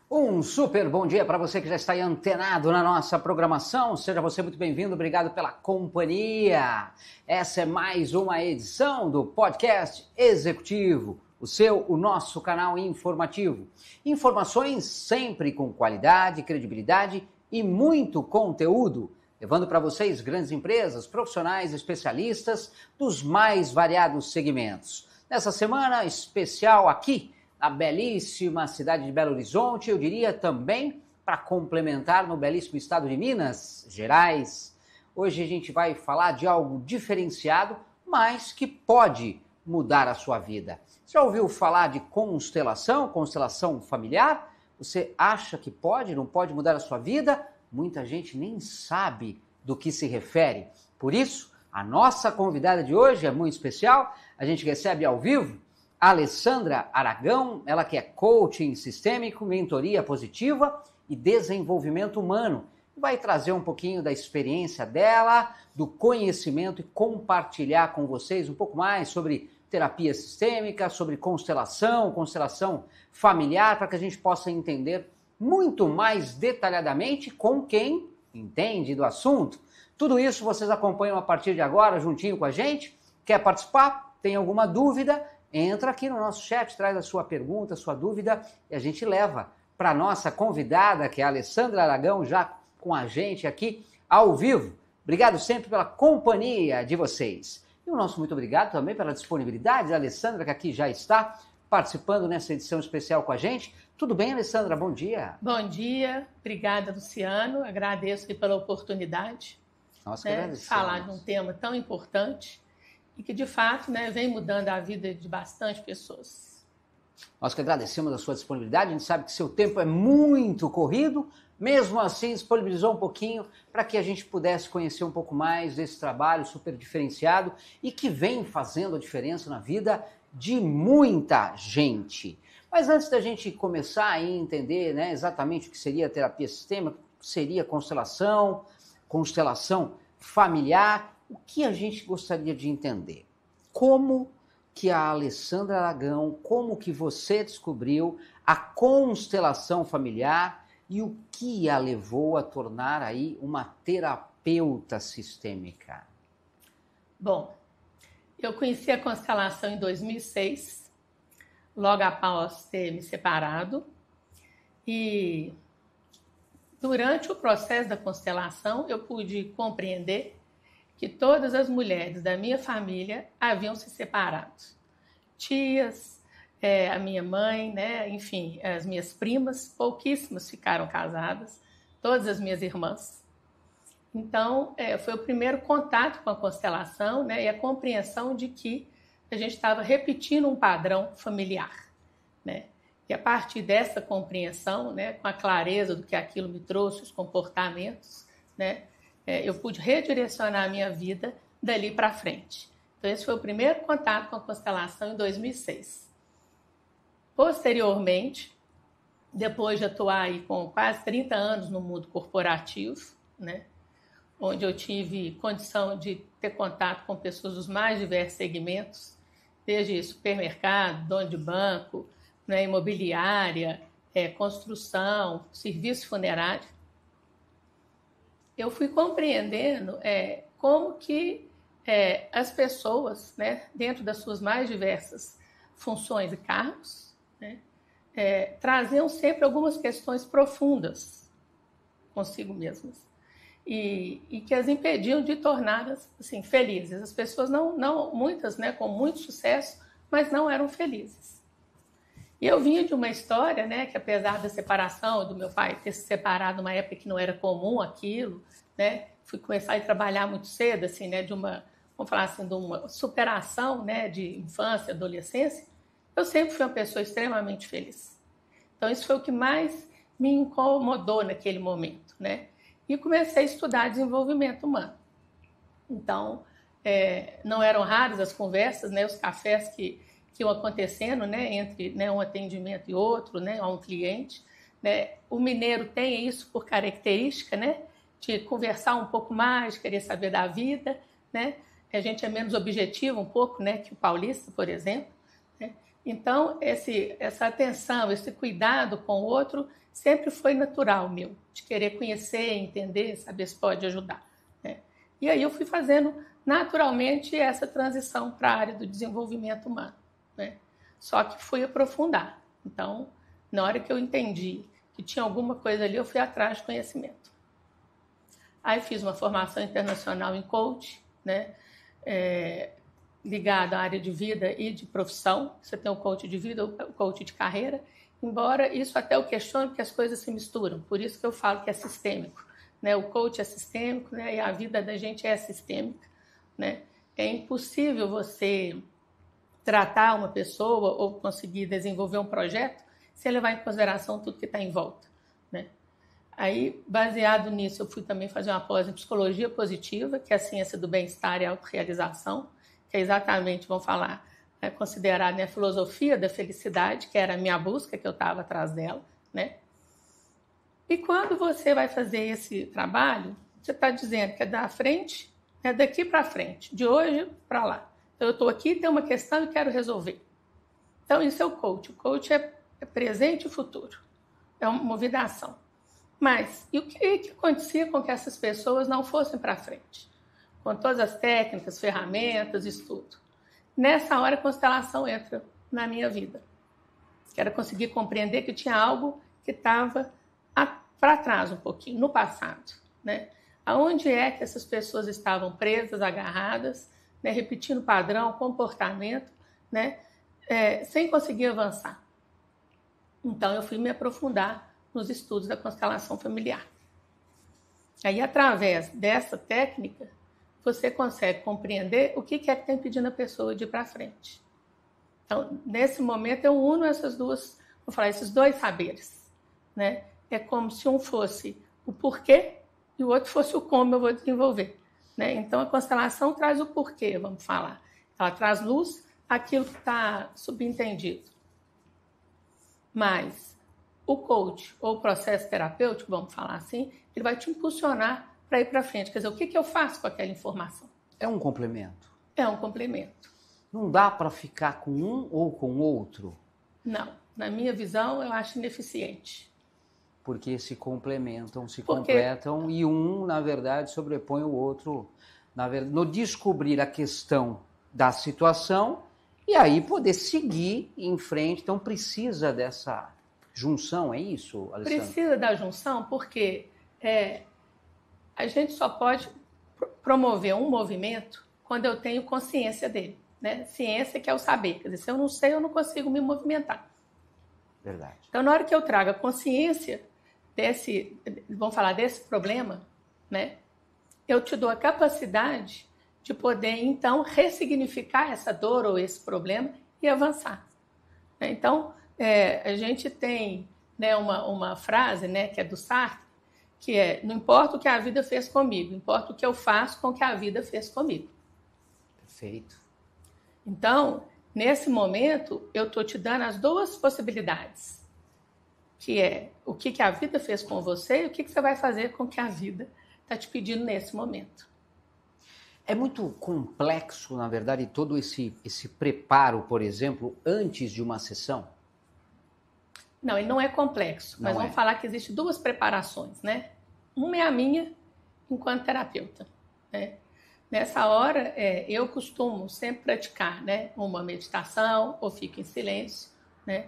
Um super bom dia para você que já está aí antenado na nossa programação. Seja você muito bem-vindo, obrigado pela companhia. Essa é mais uma edição do Podcast Executivo, o nosso canal informativo. Informações sempre com qualidade, credibilidade e muito conteúdo, levando para vocês grandes empresas, profissionais, especialistas dos mais variados segmentos. Nessa semana especial aqui, na belíssima cidade de Belo Horizonte, eu diria também para complementar no belíssimo estado de Minas Gerais. Hoje a gente vai falar de algo diferenciado, mas que pode mudar a sua vida. Você já ouviu falar de constelação familiar? Você acha que não pode mudar a sua vida? Muita gente nem sabe do que se refere. Por isso, a nossa convidada de hoje é muito especial. A gente recebe ao vivo Alessandra Aragão, ela que é coaching sistêmico, mentoria positiva e desenvolvimento humano. Vai trazer um pouquinho da experiência dela, do conhecimento e compartilhar com vocês um pouco mais sobre terapia sistêmica, sobre constelação familiar, para que a gente possa entender muito mais detalhadamente com quem entende do assunto. Tudo isso vocês acompanham a partir de agora, juntinho com a gente. Quer participar? Tem alguma dúvida? Entra aqui no nosso chat, traz a sua pergunta, a sua dúvida e a gente leva para a nossa convidada, que é a Alessandra Aragão, já com a gente aqui ao vivo. Obrigado sempre pela companhia de vocês. E o nosso muito obrigado também pela disponibilidade da Alessandra, que aqui já está participando nessa edição especial com a gente. Tudo bem, Alessandra? Bom dia. Bom dia, obrigada, Luciano. Agradeço pela oportunidade de falar de um tema tão importante e que, de fato, vem mudando a vida de bastante pessoas. Nós que agradecemos a sua disponibilidade, a gente sabe que seu tempo é muito corrido, mesmo assim disponibilizou um pouquinho para que a gente pudesse conhecer um pouco mais desse trabalho super diferenciado e que vem fazendo a diferença na vida de muita gente. Mas antes da gente começar a entender exatamente o que seria terapia sistêmica, o que seria constelação familiar, o que a gente gostaria de entender? Como que a Alessandra Aragão, como que você descobriu a constelação familiar e o que a levou a tornar aí uma terapeuta sistêmica? Bom, eu conheci a constelação em 2006, logo após ter me separado, e durante o processo da constelação eu pude compreender que todas as mulheres da minha família haviam se separado. Tias, a minha mãe, enfim, as minhas primas, pouquíssimas ficaram casadas, todas as minhas irmãs. Então, foi o primeiro contato com a constelação, e a compreensão de que a gente estava repetindo um padrão familiar. E a partir dessa compreensão, com a clareza do que aquilo me trouxe, os comportamentos, eu pude redirecionar a minha vida dali para frente. Então, esse foi o primeiro contato com a constelação em 2006. Posteriormente, depois de atuar aí com quase 30 anos no mundo corporativo, onde eu tive condição de ter contato com pessoas dos mais diversos segmentos, desde supermercado, dono de banco, imobiliária, construção, serviço funerário, eu fui compreendendo como que as pessoas, dentro das suas mais diversas funções e cargos, traziam sempre algumas questões profundas consigo mesmas e que as impediam de torná-las assim, felizes. As pessoas muitas, com muito sucesso, mas não eram felizes. E eu vinha de uma história, que apesar da separação do meu pai ter se separado numa época que não era comum aquilo, fui começar a trabalhar muito cedo, assim, de uma, vamos falar assim, de uma superação, de infância, adolescência. Eu sempre fui uma pessoa extremamente feliz. Então, isso foi o que mais me incomodou naquele momento, E comecei a estudar desenvolvimento humano. Então, não eram raras as conversas, os cafés que iam acontecendo, entre um atendimento e outro, a um cliente. O mineiro tem isso por característica, de conversar um pouco mais, de querer saber da vida, A gente é menos objetivo um pouco, que o paulista, por exemplo. Então, essa atenção, esse cuidado com o outro sempre foi natural meu, de querer conhecer, entender, saber se pode ajudar, né? E aí eu fui fazendo naturalmente essa transição para a área do desenvolvimento humano, né? Só que fui aprofundar. Então, na hora que eu entendi que tinha alguma coisa ali, eu fui atrás de conhecimento. Aí fiz uma formação internacional em coach, né? Ligado à área de vida e de profissão. Você tem o coach de vida, o coach de carreira, embora isso até eu questione, porque as coisas se misturam. Por isso que eu falo que é sistêmico, né? O coach é sistêmico, né? E a vida da gente é sistêmica, né? É impossível você tratar uma pessoa ou conseguir desenvolver um projeto sem levar em consideração tudo que está em volta, né? Aí, baseado nisso, eu fui também fazer uma pós em psicologia positiva, que é a ciência do bem-estar e autorrealização, que é exatamente, vamos falar, considerada a filosofia da felicidade, que era a minha busca, que eu estava atrás dela, né? E quando você vai fazer esse trabalho, você está dizendo que é da frente, é daqui para frente, de hoje para lá. Então, eu estou aqui, tem uma questão e quero resolver. Então, isso é o coach. O coach é presente e futuro. É uma vida ação. Mas, e o que acontecia com que essas pessoas não fossem para frente? Com todas as técnicas, ferramentas, estudo. Nessa hora, a constelação entra na minha vida. Que era conseguir compreender que tinha algo que estava para trás um pouquinho, no passado, né? Aonde é que essas pessoas estavam presas, agarradas, né? Repetindo padrão, comportamento, né? Sem conseguir avançar. Então, eu fui me aprofundar nos estudos da constelação familiar. Aí, através dessa técnica, você consegue compreender o que é que está impedindo a pessoa de ir para frente. Então, nesse momento, eu uno essas duas, vou falar, esses dois saberes, né? É como se um fosse o porquê e o outro fosse o como eu vou desenvolver, né? Então, a constelação traz o porquê, vamos falar. Ela traz luz àquilo que está subentendido. Mas o coach ou o processo terapêutico, vamos falar assim, ele vai te impulsionar para ir para frente. Quer dizer, o que eu faço com aquela informação? É um complemento? É um complemento. Não dá para ficar com um ou com outro? Não. Na minha visão, eu acho ineficiente. Porque se complementam, completam e um, na verdade, sobrepõe o outro. No descobrir a questão da situação e aí poder seguir em frente. Então, precisa dessa junção, é isso, Alessandra? Precisa da junção porque a gente só pode promover um movimento quando eu tenho consciência dele, né? Ciência que é o saber. Quer dizer, se eu não sei, eu não consigo me movimentar. Verdade. Então, na hora que eu trago a consciência vamos falar desse problema, né? Eu te dou a capacidade de poder, então, ressignificar essa dor ou esse problema e avançar. Então, a gente tem, né, uma frase, né, que é do Sartre, que é: não importa o que a vida fez comigo, importa o que eu faço com o que a vida fez comigo. Perfeito. Então, nesse momento, eu estou te dando as duas possibilidades, que é o que a vida fez com você e o que você vai fazer com o que a vida está te pedindo nesse momento. É muito complexo, na verdade, todo esse preparo, por exemplo, antes de uma sessão? Não, ele não é complexo, mas vamos falar que existem duas preparações, né? Uma é a minha, enquanto terapeuta, né? Nessa hora, eu costumo sempre praticar, né, uma meditação ou fico em silêncio, né,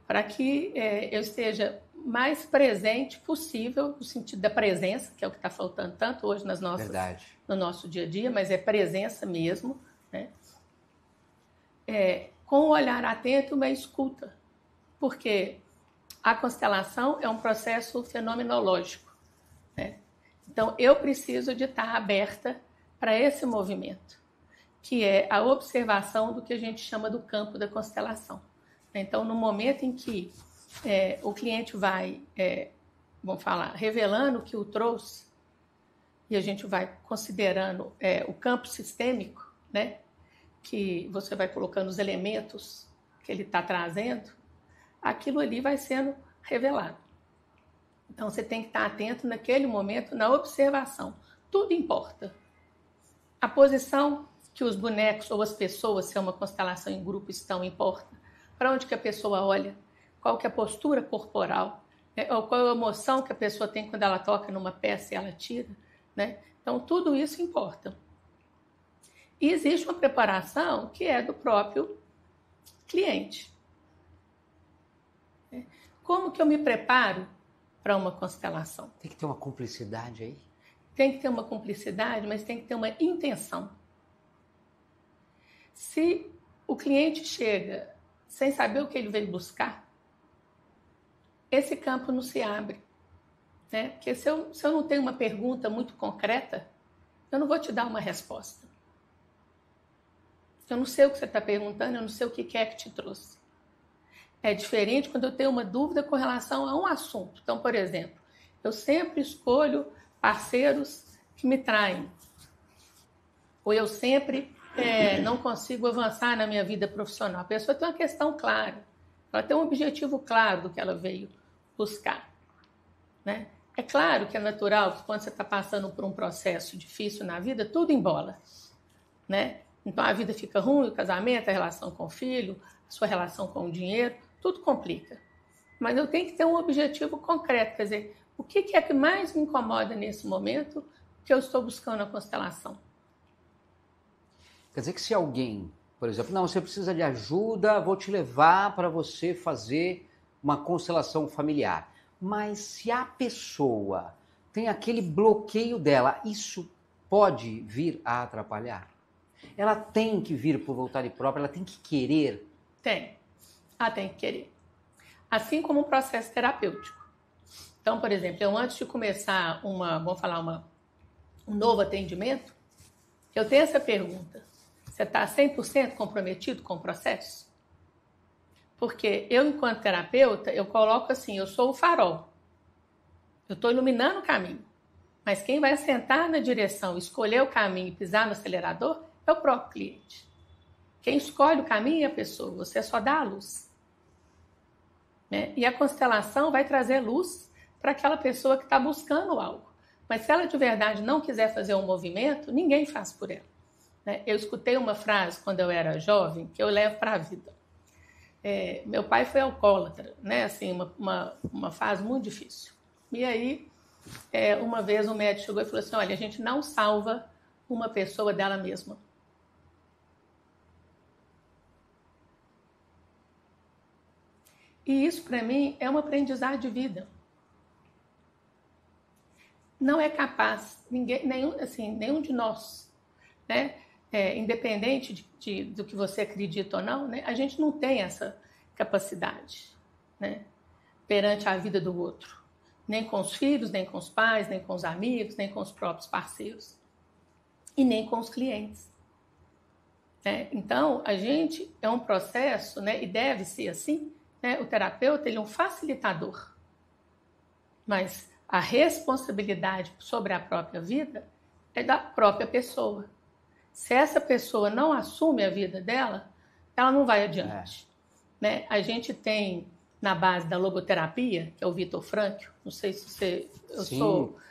para que eu esteja mais presente possível, no sentido da presença, que é o que está faltando tanto hoje no nosso dia a dia, mas é presença mesmo, né? Com um olhar atento e uma escuta, porque a constelação é um processo fenomenológico, né? Então, eu preciso de estar aberta para esse movimento, que é a observação do que a gente chama do campo da constelação. Então, no momento em que o cliente vai, vamos falar, revelando o que o trouxe, e a gente vai considerando o campo sistêmico, né, que você vai colocando os elementos que ele está trazendo, aquilo ali vai sendo revelado. Então, você tem que estar atento naquele momento, na observação. Tudo importa. A posição que os bonecos ou as pessoas, se é uma constelação em grupo, estão, importa. Para onde que a pessoa olha, qual que é a postura corporal, Ou qual a emoção que a pessoa tem quando ela toca numa peça e ela tira, né? Então, tudo isso importa. E existe uma preparação que é do próprio cliente. Como que eu me preparo para uma constelação? Tem que ter uma cumplicidade aí? Tem que ter uma cumplicidade, mas tem que ter uma intenção. Se o cliente chega sem saber o que ele veio buscar, esse campo não se abre. Né? Porque se eu não tenho uma pergunta muito concreta, eu não vou te dar uma resposta. Eu não sei o que você está perguntando, eu não sei o que é que te trouxe. É diferente quando eu tenho uma dúvida com relação a um assunto. Então, por exemplo, eu sempre escolho parceiros que me traem. Ou eu sempre não consigo avançar na minha vida profissional. A pessoa tem uma questão clara. Ela tem um objetivo claro do que ela veio buscar. Né? É claro que é natural que quando você está passando por um processo difícil na vida, tudo embola. Né? Então, a vida fica ruim, o casamento, a relação com o filho, a sua relação com o dinheiro, tudo complica. Mas eu tenho que ter um objetivo concreto, quer dizer, o que é que mais me incomoda nesse momento que eu estou buscando a constelação? Quer dizer que se alguém, por exemplo, não, você precisa de ajuda, vou te levar para você fazer uma constelação familiar. Mas se a pessoa tem aquele bloqueio dela, isso pode vir a atrapalhar? Ela tem que vir por vontade própria, ela tem que querer? Tem. Ela tem que querer. Assim como um processo terapêutico. Então, por exemplo, eu antes de começar um novo atendimento, eu tenho essa pergunta. Você está 100% comprometido com o processo? Porque eu, enquanto terapeuta, eu coloco assim, eu sou o farol. Eu estou iluminando o caminho. Mas quem vai sentar na direção, escolher o caminho e pisar no acelerador é o próprio cliente. Quem escolhe o caminho é a pessoa, você só dá a luz. Né? E a constelação vai trazer luz para aquela pessoa que está buscando algo. Mas se ela de verdade não quiser fazer um movimento, ninguém faz por ela. Né? Eu escutei uma frase quando eu era jovem que eu levo para a vida. Meu pai foi alcoólatra, né? Assim, uma fase muito difícil. E aí, uma vez um médico chegou e falou assim, olha, a gente não salva uma pessoa dela mesma. E isso, para mim, é um aprendizado de vida. Não é capaz, nenhum de nós, né? Independente do que você acredita ou não, né? A gente não tem essa capacidade, né? Perante a vida do outro. Nem com os filhos, nem com os pais, nem com os amigos, nem com os próprios parceiros. E nem com os clientes. Então, a gente é um processo, né? E deve ser assim, né? O terapeuta ele é um facilitador. Mas a responsabilidade sobre a própria vida é da própria pessoa. Se essa pessoa não assume a vida dela, ela não vai adiante. Né? A gente tem, na base da logoterapia, que é o Viktor Frankl, não sei se você...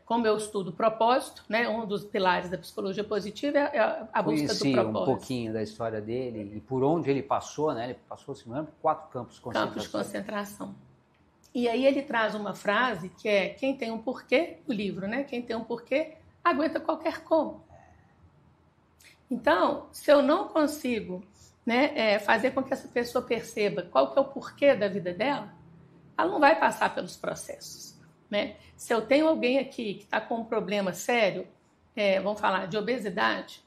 Como eu estudo propósito, né? Um dos pilares da psicologia positiva é a busca do propósito. Um pouquinho da história dele e por onde ele passou, né? Ele passou, se não lembro, 4 campos de concentração. Campos de concentração. E aí ele traz uma frase que é quem tem um porquê, o livro, né? Quem tem um porquê, aguenta qualquer como. Então, se eu não consigo, né, fazer com que essa pessoa perceba qual que é o porquê da vida dela, ela não vai passar pelos processos. Né? Se eu tenho alguém aqui que está com um problema sério, vamos falar de obesidade,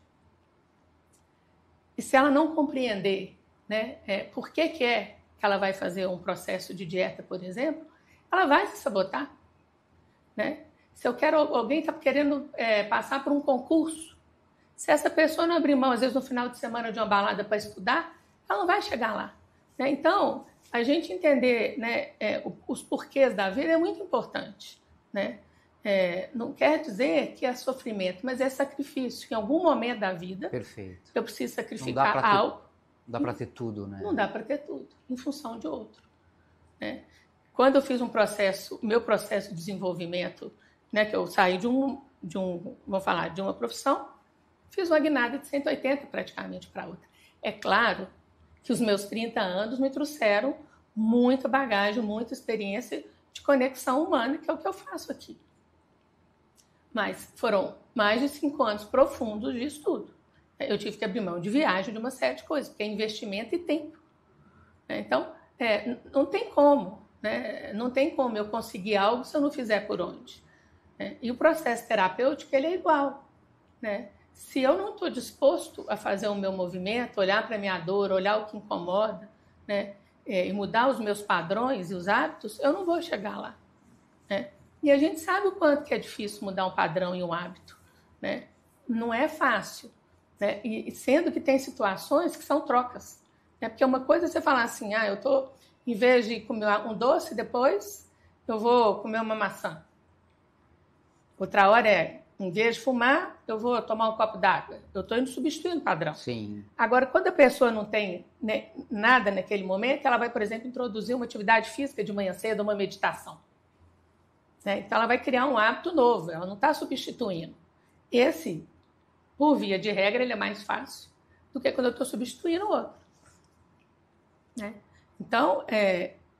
e se ela não compreender, né, por que ela vai fazer um processo de dieta, por exemplo, ela vai se sabotar. Né? Se eu quero alguém que está querendo passar por um concurso, se essa pessoa não abrir mão, às vezes no final de semana de uma balada para estudar, ela não vai chegar lá. Né? Então, a gente entender, né, os porquês da vida é muito importante. Né? Não quer dizer que é sofrimento, mas é sacrifício. Em algum momento da vida, Perfeito. Eu preciso sacrificar algo. Não dá para ter tudo, né? Não dá para ter tudo, em função de outro. Né? Quando eu fiz meu processo de desenvolvimento, né, que eu saí de uma profissão, fiz uma guinada de 180 praticamente para outra. É claro que os meus 30 anos me trouxeram muita bagagem, muita experiência de conexão humana, que é o que eu faço aqui. Mas foram mais de 5 anos profundos de estudo. Eu tive que abrir mão de viagem, de uma série de coisas, porque é investimento e tempo. Então, não tem como, né? Não tem como eu conseguir algo se eu não fizer por onde. E o processo terapêutico, ele é igual, né? Se eu não estou disposto a fazer o meu movimento, olhar para a minha dor, olhar o que incomoda, né? E mudar os meus padrões e os hábitos, eu não vou chegar lá, né? E a gente sabe o quanto que é difícil mudar um padrão e um hábito, né? Não é fácil, né? E sendo que tem situações que são trocas, né? Porque uma coisa é você falar assim, em vez de comer um doce, depois eu vou comer uma maçã. Outra hora em vez de fumar, eu vou tomar um copo d'água. Eu estou indo substituindo o padrão. Sim. Agora, quando a pessoa não tem, né, nada naquele momento, ela vai, por exemplo, introduzir uma atividade física de manhã cedo, uma meditação. Né? Então, ela vai criar um hábito novo, ela não está substituindo. Esse, por via de regra, ele é mais fácil do que quando eu estou substituindo o outro. Né? Então,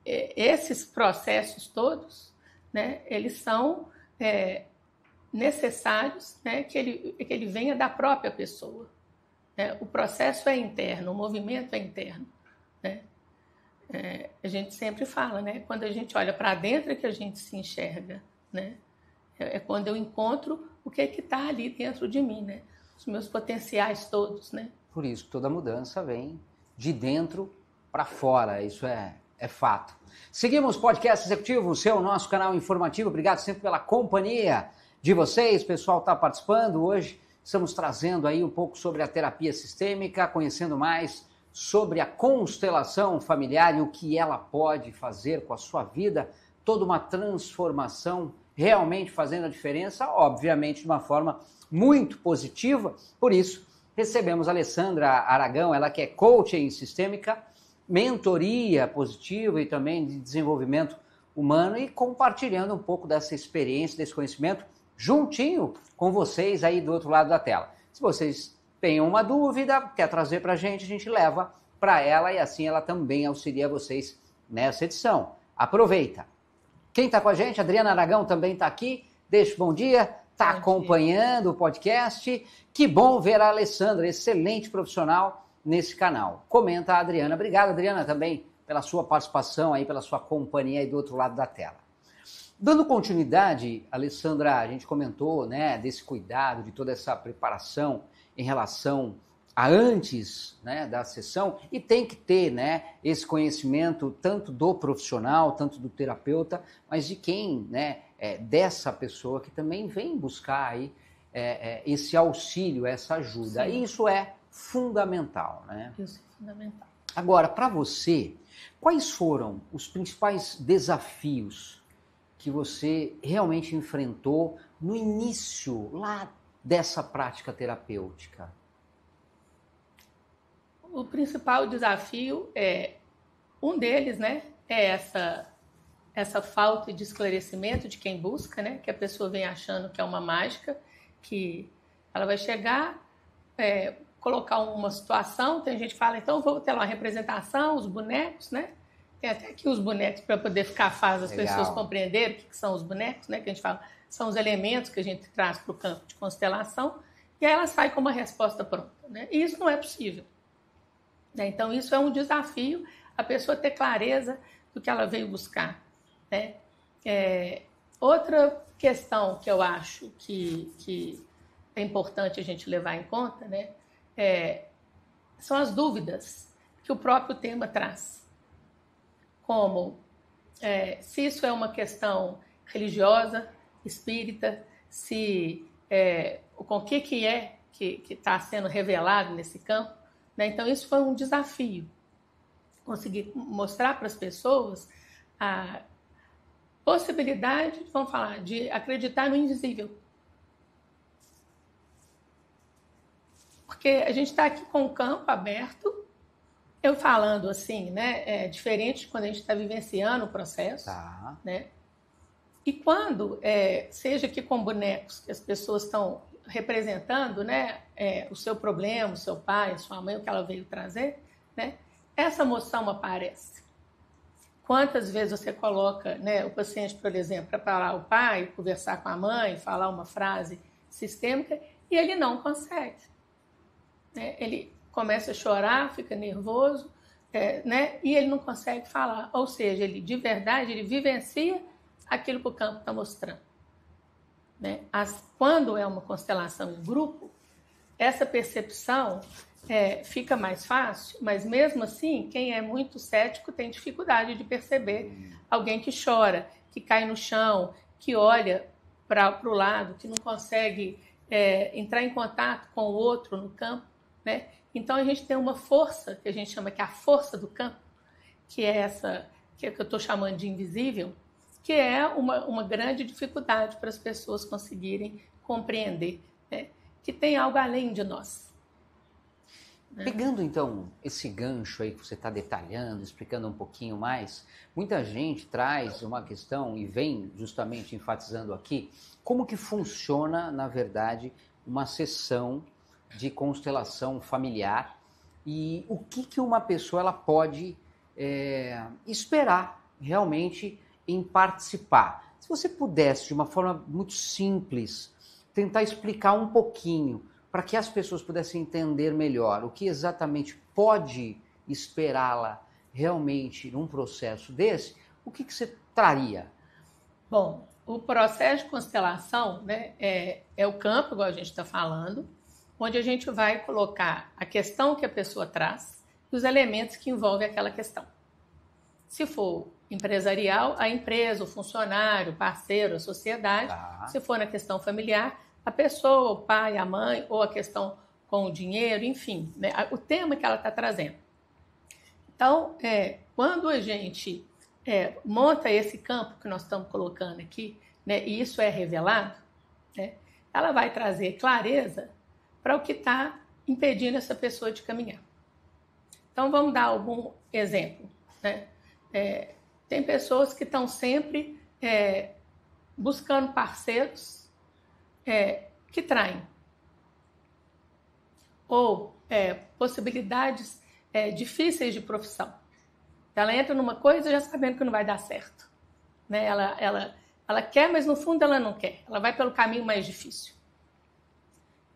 esses processos todos, né, eles são necessários, né, que ele venha da própria pessoa. Né? O processo é interno, o movimento é interno. Né? A gente sempre fala, né? Quando a gente olha para dentro é que a gente se enxerga. Né? É quando eu encontro o que está ali dentro de mim, né? Os meus potenciais todos. Né? Por isso que toda mudança vem de dentro para fora, isso é fato. Seguimos o Podcast Executivo, o nosso canal informativo. Obrigado sempre pela companhia de vocês. O pessoal está participando. Hoje estamos trazendo aí um pouco sobre a terapia sistêmica, conhecendo mais sobre a constelação familiar e o que ela pode fazer com a sua vida. Toda uma transformação realmente fazendo a diferença, obviamente de uma forma muito positiva. Por isso, recebemos a Alessandra Aragão, ela que é coaching sistêmica, mentoria positiva e também de desenvolvimento humano, e compartilhando um pouco dessa experiência, desse conhecimento, juntinho com vocês aí do outro lado da tela. Se vocês têm uma dúvida, quer trazer para a gente leva para ela e assim ela também auxilia vocês nessa edição. Aproveita! Quem está com a gente, Adriana Aragão também está aqui. Deixa bom dia, está acompanhando o podcast. Que bom ver a Alessandra, excelente profissional nesse canal. Comenta a Adriana. Obrigado, Adriana, também pela sua participação aí, pela sua companhia aí do outro lado da tela. Dando continuidade, Alessandra, a gente comentou, né, desse cuidado, de toda essa preparação em relação a antes, né, da sessão, e tem que ter, né, esse conhecimento tanto do profissional, tanto do terapeuta, mas de quem, né, dessa pessoa que também vem buscar aí esse auxílio, essa ajuda. Sim. E isso é fundamental, né? Isso é fundamental. Agora, para você, quais foram os principais desafios que você realmente enfrentou no início lá dessa prática terapêutica? O principal desafio um deles, né, é essa falta de esclarecimento de quem busca, né, que a pessoa vem achando que é uma mágica, que ela vai chegar, colocar uma situação, tem gente que fala, então vou ter lá uma representação, os bonecos, né? Tem até aqui os bonecos para poder ficar fácil as pessoas compreenderem o que são os bonecos, né? Que a gente fala, são os elementos que a gente traz para o campo de constelação, e aí ela sai com uma resposta pronta, né? E isso não é possível. Né? Então, isso é um desafio, a pessoa ter clareza do que ela veio buscar. Né? Outra questão que eu acho que é importante a gente levar em conta, né, são as dúvidas que o próprio tema traz. Como se isso é uma questão religiosa, espírita, com o que é que está sendo revelado nesse campo. Né? Então, isso foi um desafio. Conseguir mostrar para as pessoas a possibilidade, vamos falar, de acreditar no invisível. Porque a gente está aqui com o campo aberto, eu falando assim, né, é diferente de quando a gente está vivenciando o processo. Tá. Né? E quando, seja aqui com bonecos, que as pessoas estão representando, né, o seu problema, o seu pai, a sua mãe, o que ela veio trazer, né, essa emoção aparece. Quantas vezes você coloca, né, o paciente, por exemplo, para falar o pai, conversar com a mãe, falar uma frase sistêmica, e ele não consegue. Né? Ele começa a chorar, fica nervoso, né, e ele não consegue falar. Ou seja, ele de verdade, ele vivencia aquilo que o campo está mostrando. Né? Quando é uma constelação em grupo, essa percepção fica mais fácil, mas mesmo assim, quem é muito cético tem dificuldade de perceber alguém que chora, que cai no chão, que olha para o lado, que não consegue entrar em contato com o outro no campo. Né? Então, a gente tem uma força, que a gente chama que é a força do campo, que é essa que eu estou chamando de invisível, que é uma grande dificuldade para as pessoas conseguirem compreender, né? Que tem algo além de nós. Pegando, então, esse gancho aí que você está detalhando, explicando um pouquinho mais, muita gente traz uma questão e vem justamente enfatizando aqui como que funciona, na verdade, uma sessão de constelação familiar e o que uma pessoa ela pode esperar realmente em participar. Se você pudesse, de uma forma muito simples, tentar explicar um pouquinho para que as pessoas pudessem entender melhor o que exatamente pode esperá-la realmente num processo desse, o que você traria? Bom, o processo de constelação, né, é o campo, igual a gente está falando, onde a gente vai colocar a questão que a pessoa traz e os elementos que envolvem aquela questão. Se for empresarial, a empresa, o funcionário, o parceiro, a sociedade. Tá. Se for na questão familiar, a pessoa, o pai, a mãe, ou a questão com o dinheiro, enfim, né, o tema que ela está trazendo. Então, quando a gente monta esse campo que nós estamos colocando aqui, né, e isso é revelado, né, ela vai trazer clareza para o que está impedindo essa pessoa de caminhar. Então, vamos dar algum exemplo. Né? Tem pessoas que estão sempre buscando parceiros que traem. Ou possibilidades difíceis de profissão. Ela entra numa coisa já sabendo que não vai dar certo. Né? Ela quer, mas no fundo ela não quer. Ela vai pelo caminho mais difícil.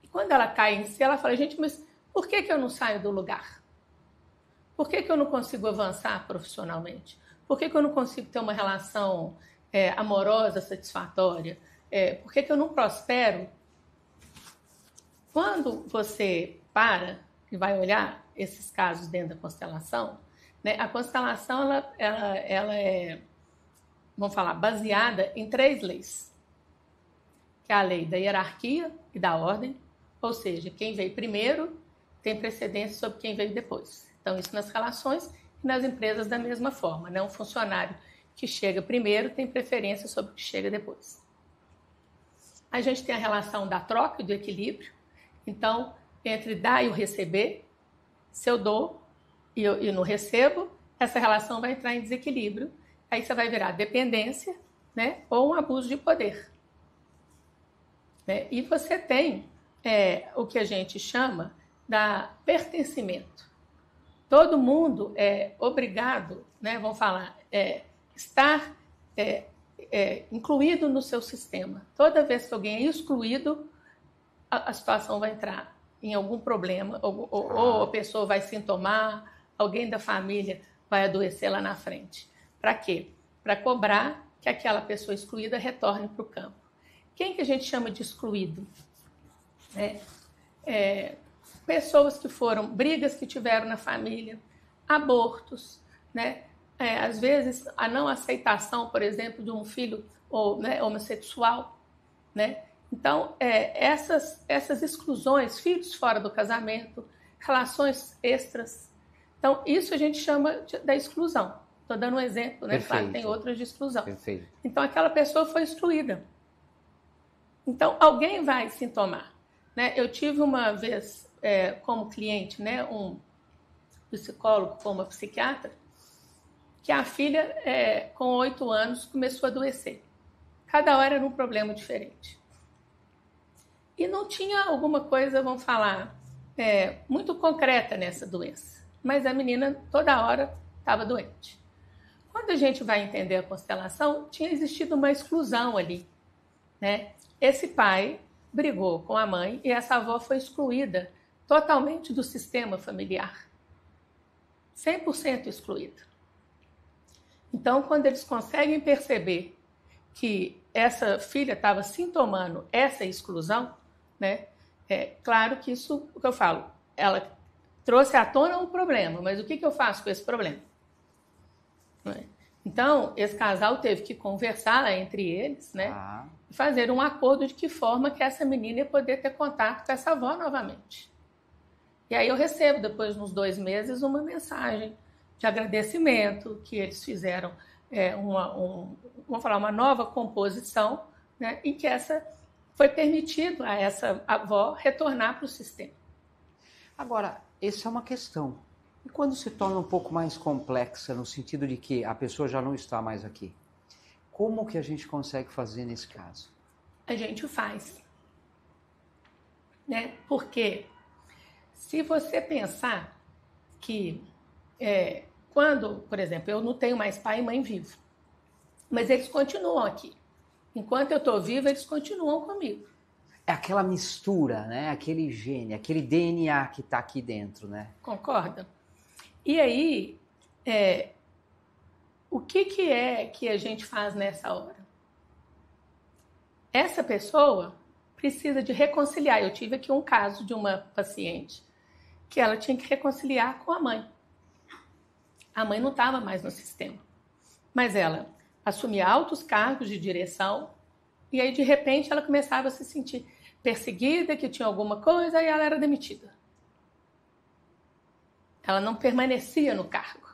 E quando ela cai em si, ela fala, gente, mas por que eu não saio do lugar? Por que eu não consigo avançar profissionalmente? Por que eu não consigo ter uma relação amorosa, satisfatória? Por que eu não prospero? Quando você para e vai olhar esses casos dentro da constelação, né, a constelação ela é, vamos falar, baseada em 3 leis. Que é a lei da hierarquia e da ordem, ou seja, quem veio primeiro tem precedência sobre quem veio depois. Então, isso nas relações e nas empresas da mesma forma. Né? Um funcionário que chega primeiro tem preferência sobre o que chega depois. A gente tem a relação da troca e do equilíbrio. Então, entre dar e o receber, se eu dou e não recebo, essa relação vai entrar em desequilíbrio. Aí você vai virar dependência, né? Ou um abuso de poder. Né? E você tem o que a gente chama da pertencimento. Todo mundo é obrigado, né, vamos falar, estar incluído no seu sistema. Toda vez que alguém é excluído, a situação vai entrar em algum problema, ou a pessoa vai sintomar, alguém da família vai adoecer lá na frente. Para quê? Para cobrar que aquela pessoa excluída retorne para o campo. Quem que a gente chama de excluído? Pessoas que foram, brigas que tiveram na família, abortos, né? Às vezes a não aceitação, por exemplo, de um filho homossexual, né? Então, essas exclusões, filhos fora do casamento, relações extras. Então, isso a gente chama da exclusão. Estou dando um exemplo, né? Claro, tem outras de exclusão. Perfeito. Então, aquela pessoa foi excluída. Então, alguém vai sintomar. Né? Eu tive uma vez, como cliente, né, um psicólogo com uma psiquiatra, que a filha, com 8 anos, começou a adoecer. Cada hora era um problema diferente. E não tinha alguma coisa, vamos falar, muito concreta nessa doença. Mas a menina, toda hora, estava doente. Quando a gente vai entender a constelação, tinha existido uma exclusão ali, né? Esse pai brigou com a mãe e essa avó foi excluída totalmente do sistema familiar. 100% excluída. Então, quando eles conseguem perceber que essa filha estava sintomando essa exclusão, né? É claro que isso, o que eu falo, ela trouxe à tona um problema, mas o que eu faço com esse problema? Então, esse casal teve que conversar entre eles, né? E fazer um acordo de que forma que essa menina ia poder ter contato com essa avó novamente. E aí eu recebo, depois de uns 2 meses, uma mensagem de agradecimento que eles fizeram vamos falar, uma nova composição, né? Em que foi permitido a essa avó retornar para o sistema. Agora, essa é uma questão. E quando se torna um pouco mais complexa, no sentido de que a pessoa já não está mais aqui? Como que a gente consegue fazer nesse caso? A gente faz. Né? Porque se você pensar que quando, por exemplo, eu não tenho mais pai e mãe vivo, mas eles continuam aqui. Enquanto eu estou viva, eles continuam comigo. É aquela mistura, né? Aquele gene, aquele DNA que está aqui dentro, né? Concorda? E aí, o que é que a gente faz nessa hora? Essa pessoa precisa de reconciliar. Eu tive aqui um caso de uma paciente que ela tinha que reconciliar com a mãe. A mãe não estava mais no sistema, mas ela assumia altos cargos de direção e aí, de repente, ela começava a se sentir perseguida, que tinha alguma coisa, e ela era demitida. Ela não permanecia no cargo.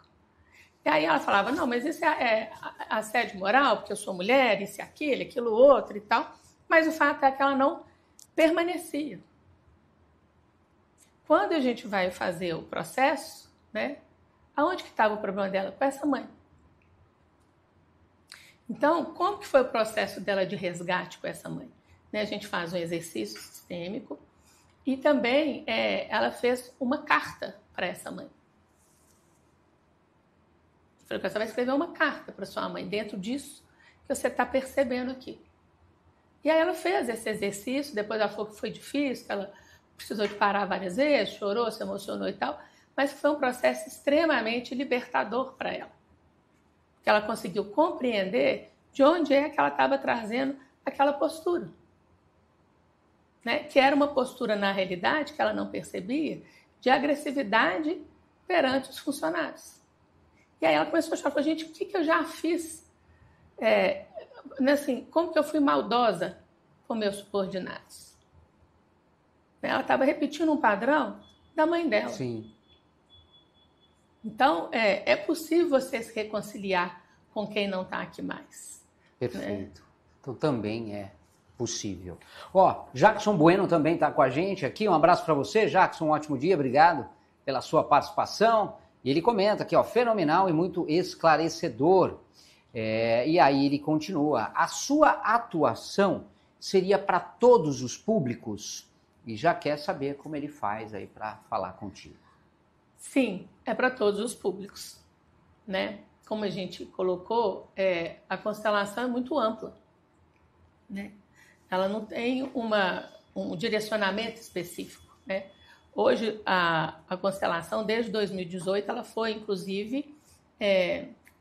E aí ela falava, não, mas isso é assédio moral, porque eu sou mulher, isso é aquilo outro e tal. Mas o fato é que ela não permanecia. Quando a gente vai fazer o processo, né, aonde que estava o problema dela? Com essa mãe. Então, como que foi o processo dela de resgate com essa mãe? A gente faz um exercício sistêmico e também ela fez uma carta para essa mãe. Eu falei, você vai escrever uma carta para sua mãe dentro disso que você está percebendo aqui. E aí ela fez esse exercício, depois ela falou que foi difícil, que ela precisou de parar várias vezes, chorou, se emocionou e tal, mas foi um processo extremamente libertador para ela. Que ela conseguiu compreender de onde é que ela estava trazendo aquela postura. Né? Que era uma postura, na realidade, que ela não percebia, de agressividade perante os funcionários. E aí ela começou a achar, gente, o que eu já fiz? Assim, como que eu fui maldosa com meus subordinados? Ela estava repetindo um padrão da mãe dela. Sim. Então, é possível você se reconciliar com quem não está aqui mais. Perfeito. Né? Então, também é possível. Jackson Bueno também está com a gente aqui. Um abraço para você, Jackson. Um ótimo dia. Obrigado pela sua participação. E ele comenta aqui, fenomenal e muito esclarecedor. E aí ele continua. A sua atuação seria para todos os públicos? E já quer saber como ele faz aí para falar contigo. Sim, é para todos os públicos, né? Como a gente colocou, a constelação é muito ampla, né? Ela não tem um direcionamento específico, né? Hoje, a constelação, desde 2018, ela foi, inclusive,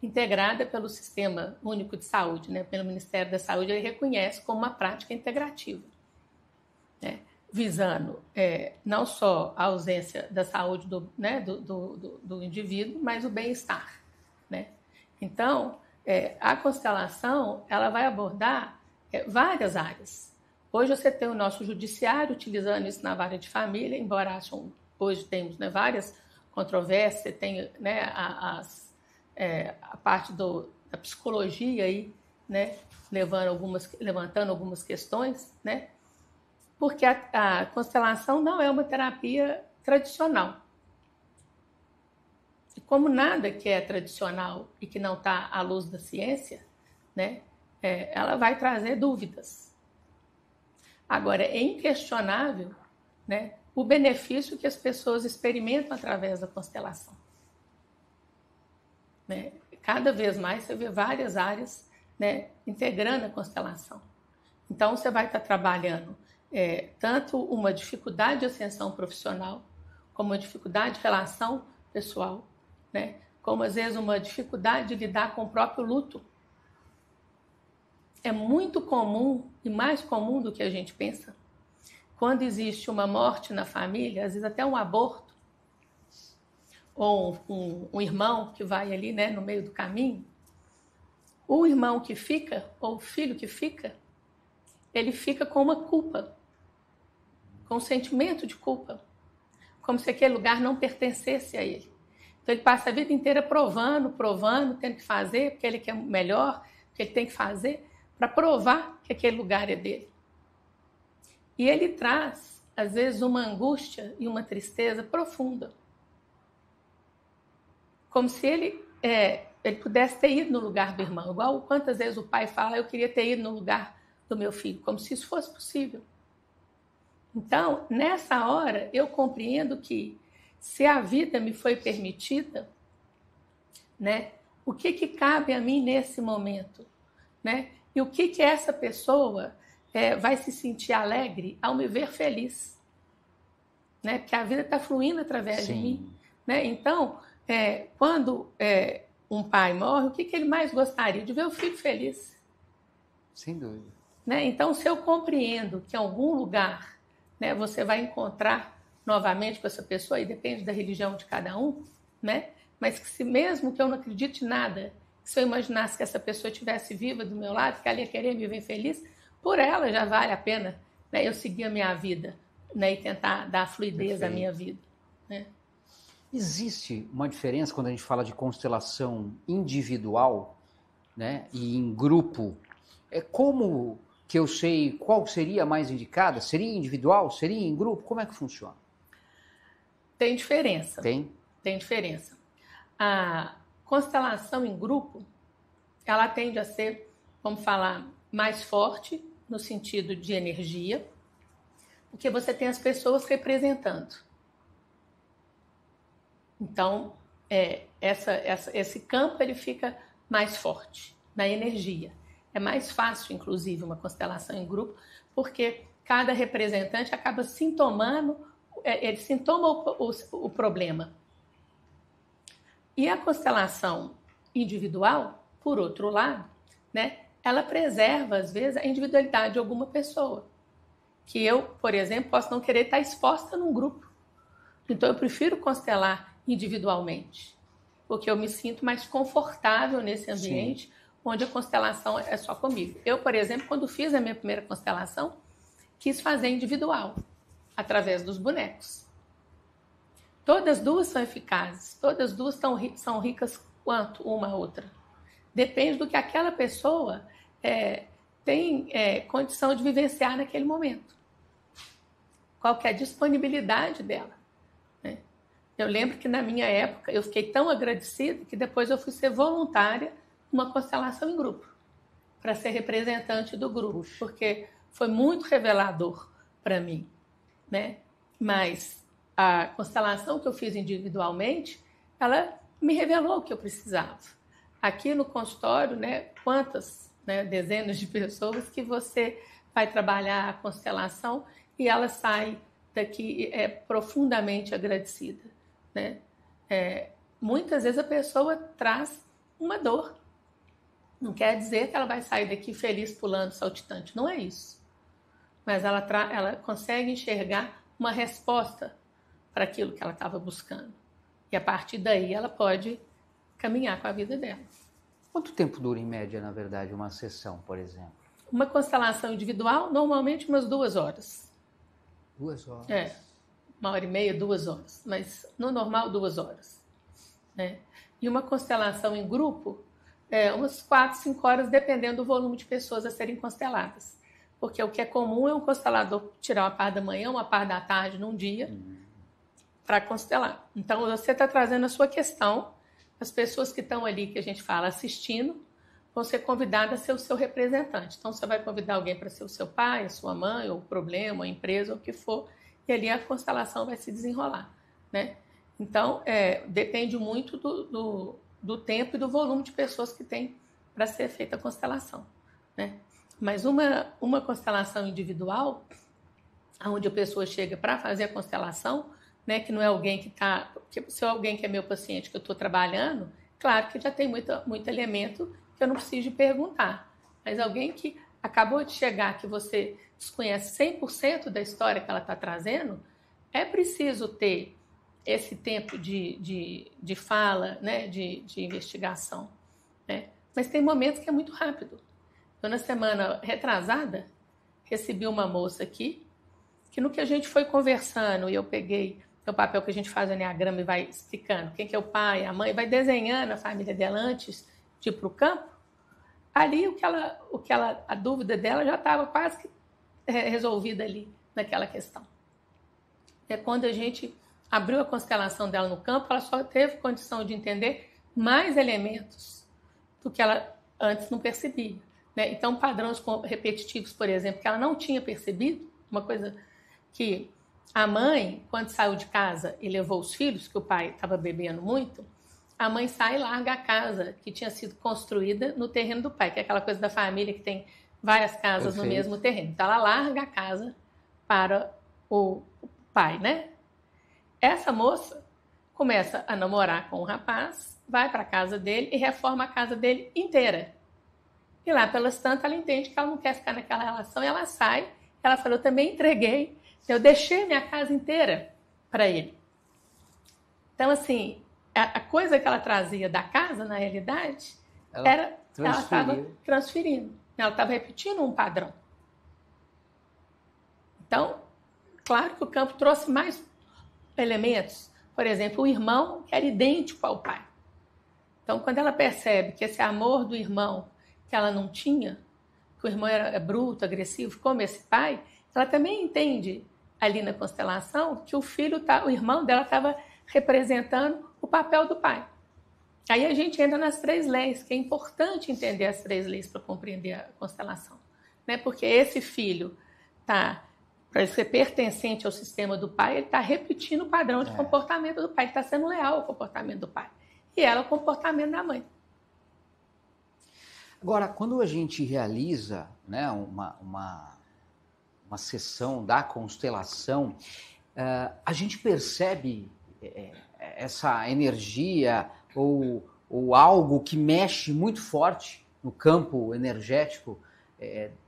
integrada pelo Sistema Único de Saúde, né? Pelo Ministério da Saúde, ele reconhece como uma prática integrativa, né? Visando não só a ausência da saúde do indivíduo, mas o bem-estar, né? Então, a constelação ela vai abordar várias áreas. Hoje você tem o nosso judiciário utilizando isso na vara de família, embora hoje temos várias controvérsias, você tem a parte da psicologia aí, né, levantando algumas questões, né? Porque a constelação não é uma terapia tradicional. E como nada que é tradicional e que não está à luz da ciência, né, ela vai trazer dúvidas. Agora, é inquestionável, né, o benefício que as pessoas experimentam através da constelação. Né? cada vez mais você vê várias áreas, né, integrando a constelação. Então, você vai estar trabalhando tanto uma dificuldade de ascensão profissional, como uma dificuldade de relação pessoal, né, como às vezes uma dificuldade de lidar com o próprio luto. É muito comum, e mais comum do que a gente pensa, quando existe uma morte na família, às vezes até um aborto, ou um irmão que vai ali, né, no meio do caminho, o irmão que fica, ou o filho que fica, ele fica com uma culpa, com um sentimento de culpa, como se aquele lugar não pertencesse a ele. Então ele passa a vida inteira provando, tendo que fazer, porque ele quer melhor, porque ele tem que fazer, para provar que aquele lugar é dele. E ele traz, às vezes, uma angústia e uma tristeza profunda. Como se ele pudesse ter ido no lugar do irmão. Igual quantas vezes o pai fala, eu queria ter ido no lugar do meu filho, como se isso fosse possível. Então, nessa hora, eu compreendo que se a vida me foi permitida, né, o que cabe a mim nesse momento? Né? E o que essa pessoa vai se sentir alegre ao me ver feliz? Né? Porque a vida está fluindo através de mim. Né? Então, quando um pai morre, o que ele mais gostaria? De ver o filho feliz. Sem dúvida. Né? Então, se eu compreendo que em algum lugar, né, você vai encontrar novamente com essa pessoa, e depende da religião de cada um, né? Mas que se mesmo que eu não acredite em nada, se eu imaginasse que essa pessoa estivesse viva do meu lado, que ela ia querer me ver feliz, por ela já vale a pena, né, eu seguir a minha vida, né, e tentar dar fluidez à minha vida. Né? Existe uma diferença quando a gente fala de constelação individual, né, e em grupo? Como que eu sei qual seria a mais indicada? Seria individual? Seria em grupo? Como é que funciona? Tem diferença. Tem diferença. A constelação em grupo, ela tende a ser, vamos falar, mais forte no sentido de energia, porque você tem as pessoas representando. Então, esse campo ele fica mais forte na energia. É mais fácil, inclusive, uma constelação em grupo, porque cada representante acaba ele sintoma o problema. E a constelação individual, por outro lado, né, ela preserva, às vezes, a individualidade de alguma pessoa. Que eu, por exemplo, posso não querer estar exposta num grupo. Então, eu prefiro constelar individualmente, porque eu me sinto mais confortável nesse ambiente. Sim. Onde a constelação é só comigo. Eu, por exemplo, quando fiz a minha primeira constelação, quis fazer individual, através dos bonecos. Todas duas são eficazes, todas duas são ricas quanto uma a outra. Depende do que aquela pessoa tem condição de vivenciar naquele momento. Qual que é a disponibilidade dela. Né? Eu lembro que na minha época eu fiquei tão agradecida que depois eu fui ser voluntária uma constelação em grupo, para ser representante do grupo. Puxa. Porque foi muito revelador para mim, né? Mas a constelação que eu fiz individualmente, ela me revelou o que eu precisava. Aqui no consultório, né, quantas, né, dezenas de pessoas que você vai trabalhar a constelação e ela sai daqui profundamente agradecida, né? Muitas vezes a pessoa traz uma dor. Não quer dizer que ela vai sair daqui feliz, pulando, saltitante. Não é isso. Mas ela consegue enxergar uma resposta para aquilo que ela estava buscando. E a partir daí ela pode caminhar com a vida dela. Quanto tempo dura, em média, na verdade, uma sessão, por exemplo? Uma constelação individual, normalmente umas 2 horas. 2 horas? 1h30, 2 horas. Mas no normal, 2 horas. Né? E uma constelação em grupo, umas 4, 5 horas, dependendo do volume de pessoas a serem consteladas. Porque o que é comum é um constelador tirar uma parte da manhã, uma parte da tarde num dia para constelar. Então, você está trazendo a sua questão, as pessoas que estão ali, que a gente fala, assistindo, vão ser convidadas a ser o seu representante. Então, você vai convidar alguém para ser o seu pai, a sua mãe, ou o problema, a empresa, ou o que for, e ali a constelação vai se desenrolar, né? Então, depende muito do tempo e do volume de pessoas que tem para ser feita a constelação, né? Mas uma constelação individual, onde a pessoa chega para fazer a constelação, né, que não é alguém que está... Se é alguém que é meu paciente, que eu estou trabalhando, claro que já tem muito elemento que eu não preciso perguntar. Mas alguém que acabou de chegar, que você desconhece 100% da história que ela está trazendo, é preciso ter esse tempo de fala, né, de investigação, né? Mas tem momentos que é muito rápido. Eu, na semana retrasada, recebi uma moça aqui, que no que a gente foi conversando, e eu peguei o papel que a gente faz no Enneagrama e vai explicando quem que é o pai, a mãe, vai desenhando a família dela antes de ir para o campo, ali a dúvida dela já estava quase que resolvida ali naquela questão. É quando a gente abriu a constelação dela no campo, ela só teve condição de entender mais elementos do que ela antes não percebia, né? Então, padrões repetitivos, por exemplo, que ela não tinha percebido, uma coisa que a mãe, quando saiu de casa e levou os filhos, que o pai estava bebendo muito, a mãe sai e larga a casa que tinha sido construída no terreno do pai, que é aquela coisa da família que tem várias casas no mesmo terreno. Então, ela larga a casa para o pai, né? Essa moça começa a namorar com o rapaz, vai para a casa dele e reforma a casa dele inteira. E lá, pelas tantas, ela entende que ela não quer ficar naquela relação e ela sai. Ela falou, eu também entreguei, eu deixei minha casa inteira para ele. Então, assim, a coisa que ela trazia da casa, na realidade, ela estava transferindo. Ela estava repetindo um padrão. Então, claro que o campo trouxe mais elementos. Por exemplo, o irmão que era idêntico ao pai. Então, quando ela percebe que esse amor do irmão que ela não tinha, que o irmão era bruto, agressivo, como esse pai, ela também entende ali na constelação que o irmão dela estava representando o papel do pai. Aí a gente entra nas 3 leis, que é importante entender as 3 leis para compreender a constelação, né? Porque esse filho está, para ser pertencente ao sistema do pai, ele está repetindo o padrão de comportamento do pai, ele está sendo leal ao comportamento do pai. E ela, o comportamento da mãe. Agora, quando a gente realiza, né, uma sessão da constelação, a gente percebe essa energia ou algo que mexe muito forte no campo energético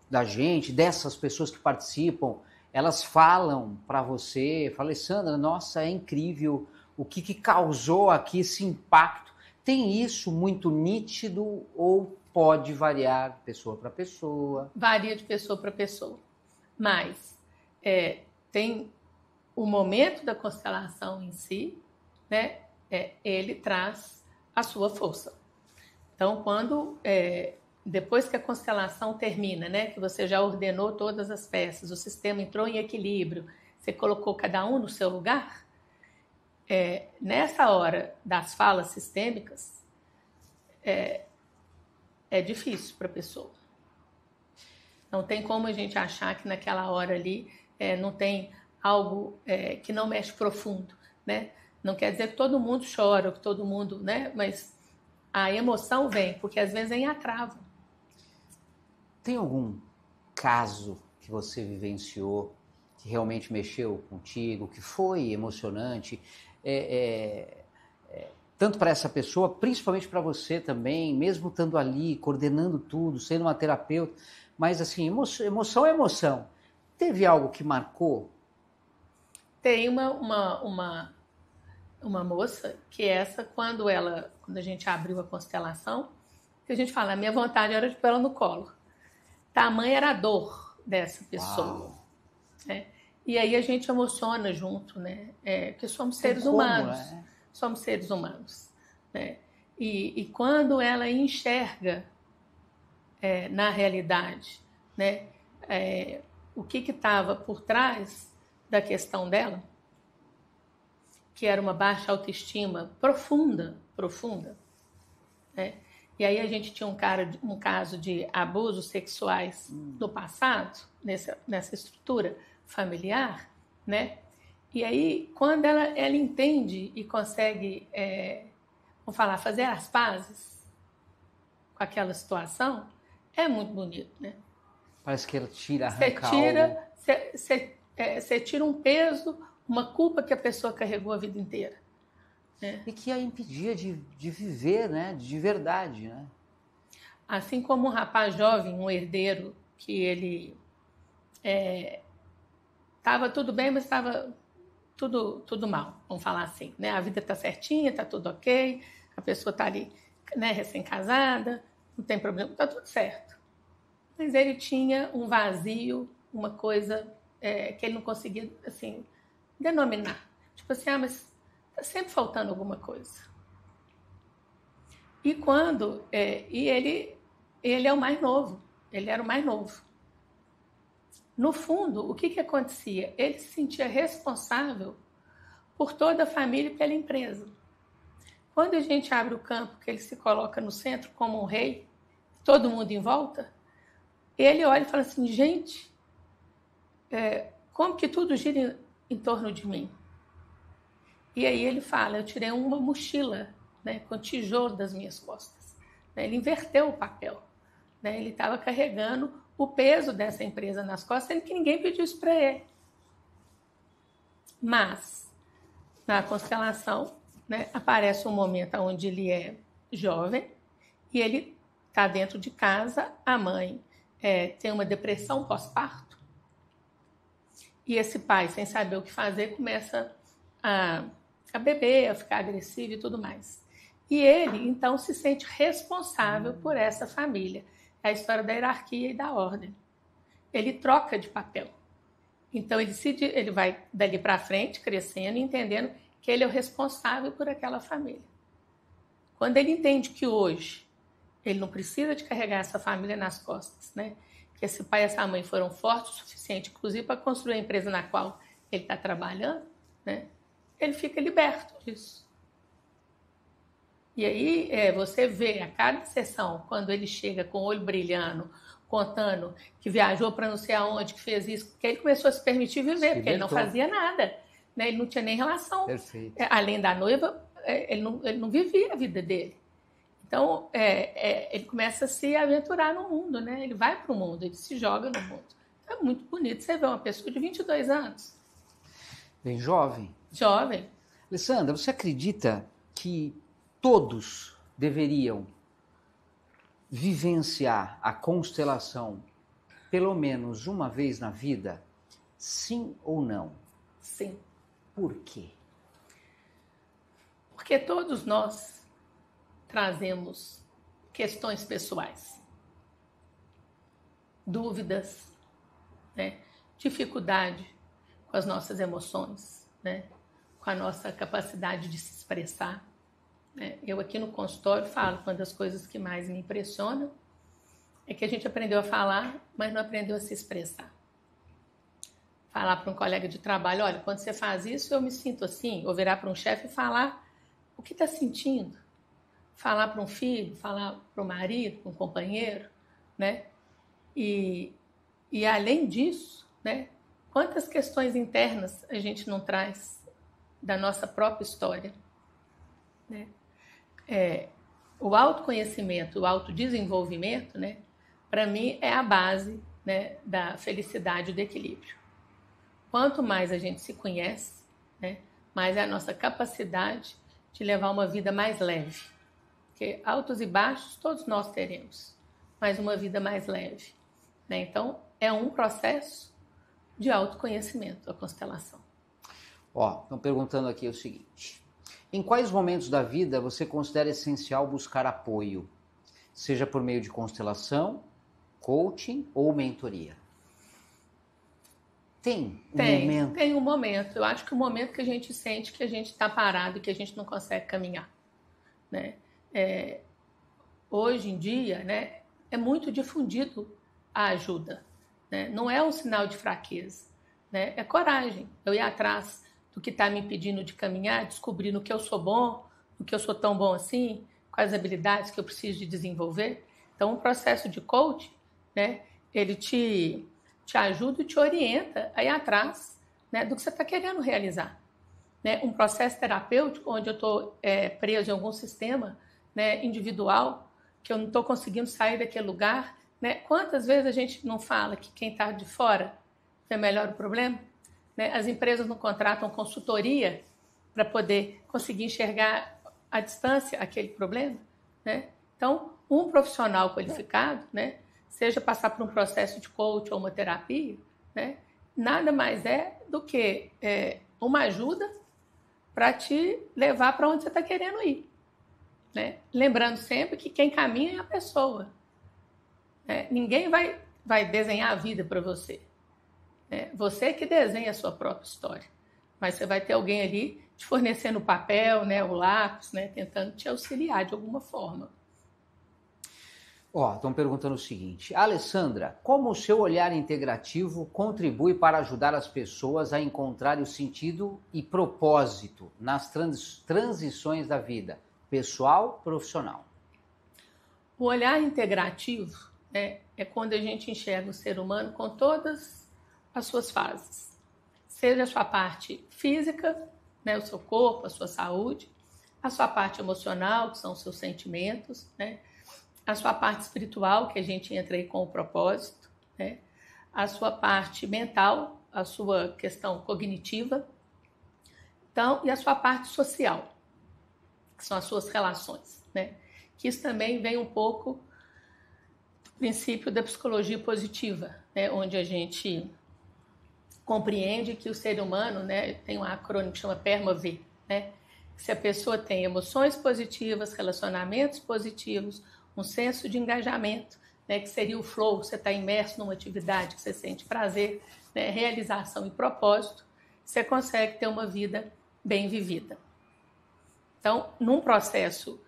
da gente, dessas pessoas que participam. Elas falam para você, falam, Alessandra, nossa, é incrível o que causou aqui esse impacto. Tem isso muito nítido ou pode variar de pessoa para pessoa? Varia de pessoa para pessoa. Mas tem o momento da constelação em si, né? Ele traz a sua força. Então, quando depois que a constelação termina, né, que você já ordenou todas as peças, o sistema entrou em equilíbrio, você colocou cada um no seu lugar, nessa hora das falas sistêmicas, é difícil para a pessoa. Não tem como a gente achar que naquela hora ali não tem algo que não mexe profundo, né? Não quer dizer que todo mundo chora, que todo mundo, né? Mas a emoção vem, porque às vezes vem a trava. Tem algum caso que você vivenciou que realmente mexeu contigo, que foi emocionante, tanto para essa pessoa, principalmente para você também, mesmo estando ali, coordenando tudo, sendo uma terapeuta, mas assim, emoção é emoção. Teve algo que marcou? Tem uma moça que quando a gente abriu a constelação, que a gente fala, a minha vontade era de pôr ela no colo. Tamanha era a dor dessa pessoa. Né? E aí a gente emociona junto, né? Porque somos seres humanos. Né? Somos seres humanos. Né? E quando ela enxerga na realidade, né? O que estava por trás da questão dela, que era uma baixa autoestima profunda, né? E aí a gente tinha um caso de abusos sexuais no passado, nessa estrutura familiar, né? E aí, quando ela entende e consegue, vamos falar, fazer as pazes com aquela situação, é muito bonito, né? Parece que ele arranca algo. Você tira um peso, uma culpa que a pessoa carregou a vida inteira. Né? E que a impedia de viver, né? De verdade, né? Assim como um rapaz jovem, um herdeiro, que ele estava tudo bem, mas estava tudo mal, vamos falar assim. Né? A vida está certinha, está tudo ok, a pessoa está ali, né, recém-casada, não tem problema, está tudo certo. Mas ele tinha um vazio, uma coisa que ele não conseguia, assim, denominar. Tipo assim, mas está sempre faltando alguma coisa. E quando... ele é o mais novo, ele era o mais novo. No fundo, o que acontecia? Ele se sentia responsável por toda a família e pela empresa. Quando a gente abre o campo, que ele se coloca no centro como um rei, todo mundo em volta, ele olha e fala assim, gente, como que tudo gira em torno de mim? E aí ele fala, eu tirei uma mochila, né, com tijolo das minhas costas. Ele inverteu o papel. Né? Ele estava carregando o peso dessa empresa nas costas, sendo que ninguém pediu isso para ele. Mas, na constelação, né, aparece um momento onde ele é jovem e ele está dentro de casa, a mãe tem uma depressão pós-parto e esse pai, sem saber o que fazer, começa a beber, a ficar agressivo e tudo mais. E ele, então, se sente responsável por essa família. É a história da hierarquia e da ordem. Ele troca de papel. Então, ele vai dali para frente, crescendo e entendendo que ele é o responsável por aquela família. Quando ele entende que hoje ele não precisa de carregar essa família nas costas, né? Que esse pai e essa mãe foram fortes o suficiente, inclusive, para construir a empresa na qual ele está trabalhando, né? Ele fica liberto disso. E aí você vê a cada sessão, quando ele chega com o olho brilhando, contando que viajou para não sei aonde, que fez isso, porque ele começou a se permitir viver, porque ele não fazia nada. Né? Ele não tinha nem relação. Perfeito. Além da noiva, ele não vivia a vida dele. Então, ele começa a se aventurar no mundo, né? Ele vai para o mundo, ele se joga no mundo. É muito bonito. Você vê uma pessoa de 22 anos. Bem jovem. Jovem. Alessandra, você acredita que todos deveriam vivenciar a constelação pelo menos uma vez na vida? Sim ou não? Sim. Por quê? Porque todos nós trazemos questões pessoais, dúvidas, né? Dificuldade com as nossas emoções, né? Com a nossa capacidade de se expressar. Eu aqui no consultório falo, uma das coisas que mais me impressionam é que a gente aprendeu a falar, mas não aprendeu a se expressar. Falar para um colega de trabalho, olha, quando você faz isso eu me sinto assim, ou virar para um chefe e falar o que está sentindo. Falar para um filho, falar para o marido, para um companheiro, né? E além disso, né, quantas questões internas a gente não traz da nossa própria história, né? O autoconhecimento, o autodesenvolvimento, né, para mim é a base, né, da felicidade e do equilíbrio. Quanto mais a gente se conhece, né, mais é a nossa capacidade de levar uma vida mais leve. Porque altos e baixos todos nós teremos, mas uma vida mais leve. Né? Então, é um processo de autoconhecimento, a constelação. Estão perguntando aqui o seguinte: em quais momentos da vida você considera essencial buscar apoio? Seja por meio de constelação, coaching ou mentoria? Tem momento? Tem um momento. Eu acho que o momento que a gente sente que a gente está parado e que a gente não consegue caminhar. Né? Hoje em dia, né, é muito difundido a ajuda. Né? Não é um sinal de fraqueza. Né? É coragem. Eu ir atrás do que está me impedindo de caminhar, descobrir no que eu sou bom, no que eu sou tão bom assim, quais habilidades que eu preciso de desenvolver. Então, o processo de coaching, né, ele te ajuda e te orienta a ir atrás, né, do que você está querendo realizar. né, um processo terapêutico onde eu estou preso em algum sistema, né, individual, que eu não estou conseguindo sair daquele lugar, né? Quantas vezes a gente não fala que quem está de fora vê melhor o problema? Né? As empresas não contratam consultoria para poder conseguir enxergar à distância aquele problema, né? Então, um profissional qualificado, né, seja passar por um processo de coach ou uma terapia, né, nada mais é do que uma ajuda para te levar para onde você está querendo ir, né? Lembrando sempre que quem caminha é a pessoa, né? Ninguém vai desenhar a vida para você, né? Você que desenha a sua própria história, mas você vai ter alguém ali te fornecendo o papel, né, o lápis, né, tentando te auxiliar de alguma forma. Estão perguntando o seguinte: Alessandra, como o seu olhar integrativo contribui para ajudar as pessoas a encontrarem o sentido e propósito nas transições da vida, pessoal, profissional? O olhar integrativo, né, é quando a gente enxerga o ser humano com todas as suas fases. Seja a sua parte física, né, o seu corpo, a sua saúde, a sua parte emocional, que são os seus sentimentos, né, a sua parte espiritual, que a gente entra aí com o propósito, né? A sua parte mental, a sua questão cognitiva, então, e a sua parte social, que são as suas relações, né? Que isso também vem um pouco do princípio da psicologia positiva, né? Onde a gente compreende que o ser humano, né, tem um acrônimo que chama PERMA-V, né? Se a pessoa tem emoções positivas, relacionamentos positivos, um senso de engajamento, né, que seria o flow, você está imerso numa atividade que você sente prazer, né, realização e propósito, você consegue ter uma vida bem vivida. Então, num processo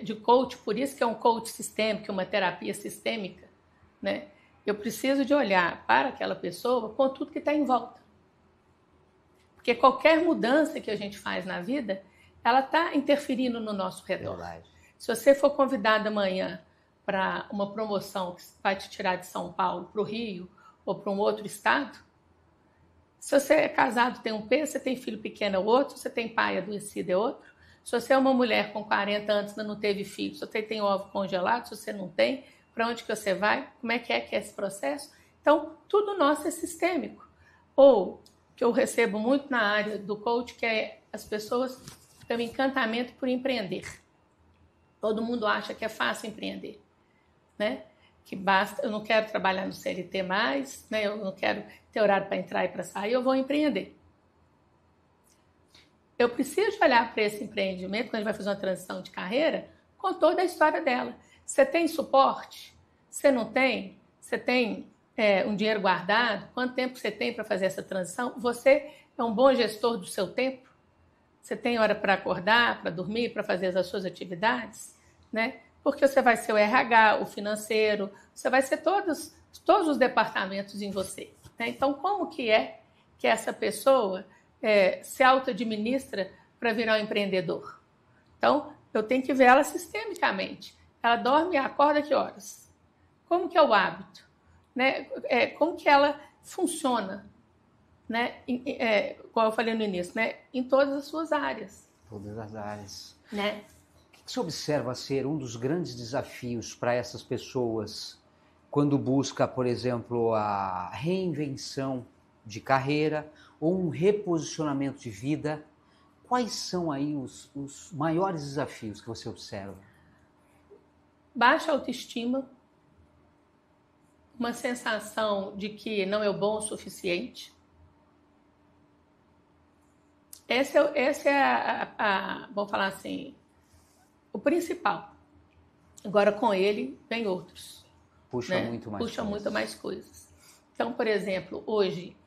de coach, por isso que é um coach sistêmico, uma terapia sistêmica, né, eu preciso de olhar para aquela pessoa com tudo que está em volta. Porque qualquer mudança que a gente faz na vida, ela está interferindo no nosso redor. Verdade. Se você for convidado amanhã para uma promoção que vai te tirar de São Paulo para o Rio ou para um outro estado, se você é casado, tem um peso, você tem filho pequeno é outro, se você tem pai adoecido é outro, se você é uma mulher com 40 anos e não teve filho, se você tem ovo congelado, se você não tem, para onde que você vai, como é que é esse processo? Então, tudo nosso é sistêmico. Ou, que eu recebo muito na área do coach, que é as pessoas têm um encantamento por empreender. Todo mundo acha que é fácil empreender, né? Que basta, eu não quero trabalhar no CLT mais, né? Eu não quero ter horário para entrar e para sair, eu vou empreender. Eu preciso olhar para esse empreendimento, quando a gente vai fazer uma transição de carreira, com toda a história dela. Você tem suporte? Você não tem? Você tem um dinheiro guardado? Quanto tempo você tem para fazer essa transição? Você é um bom gestor do seu tempo? Você tem hora para acordar, para dormir, para fazer as suas atividades, né? Porque você vai ser o RH, o financeiro, você vai ser todos os departamentos em você, né? Então, como que é que essa pessoa se auto-administra para virar um empreendedor? Então, eu tenho que ver ela sistemicamente. Ela dorme e acorda que horas? Como que é o hábito? Né? Como que ela funciona? Né? Como eu falei no início, né? Em todas as suas áreas. Todas as áreas. Né? O que você observa ser um dos grandes desafios para essas pessoas quando busca, por exemplo, a reinvenção de carreira ou um reposicionamento de vida? Quais são aí os maiores desafios que você observa? Baixa autoestima, uma sensação de que não é bom o suficiente. Esse é vamos falar assim, o principal. Agora, com ele, vem outros. Puxa muito mais Puxa coisas. muito mais coisas. Então, por exemplo, hoje,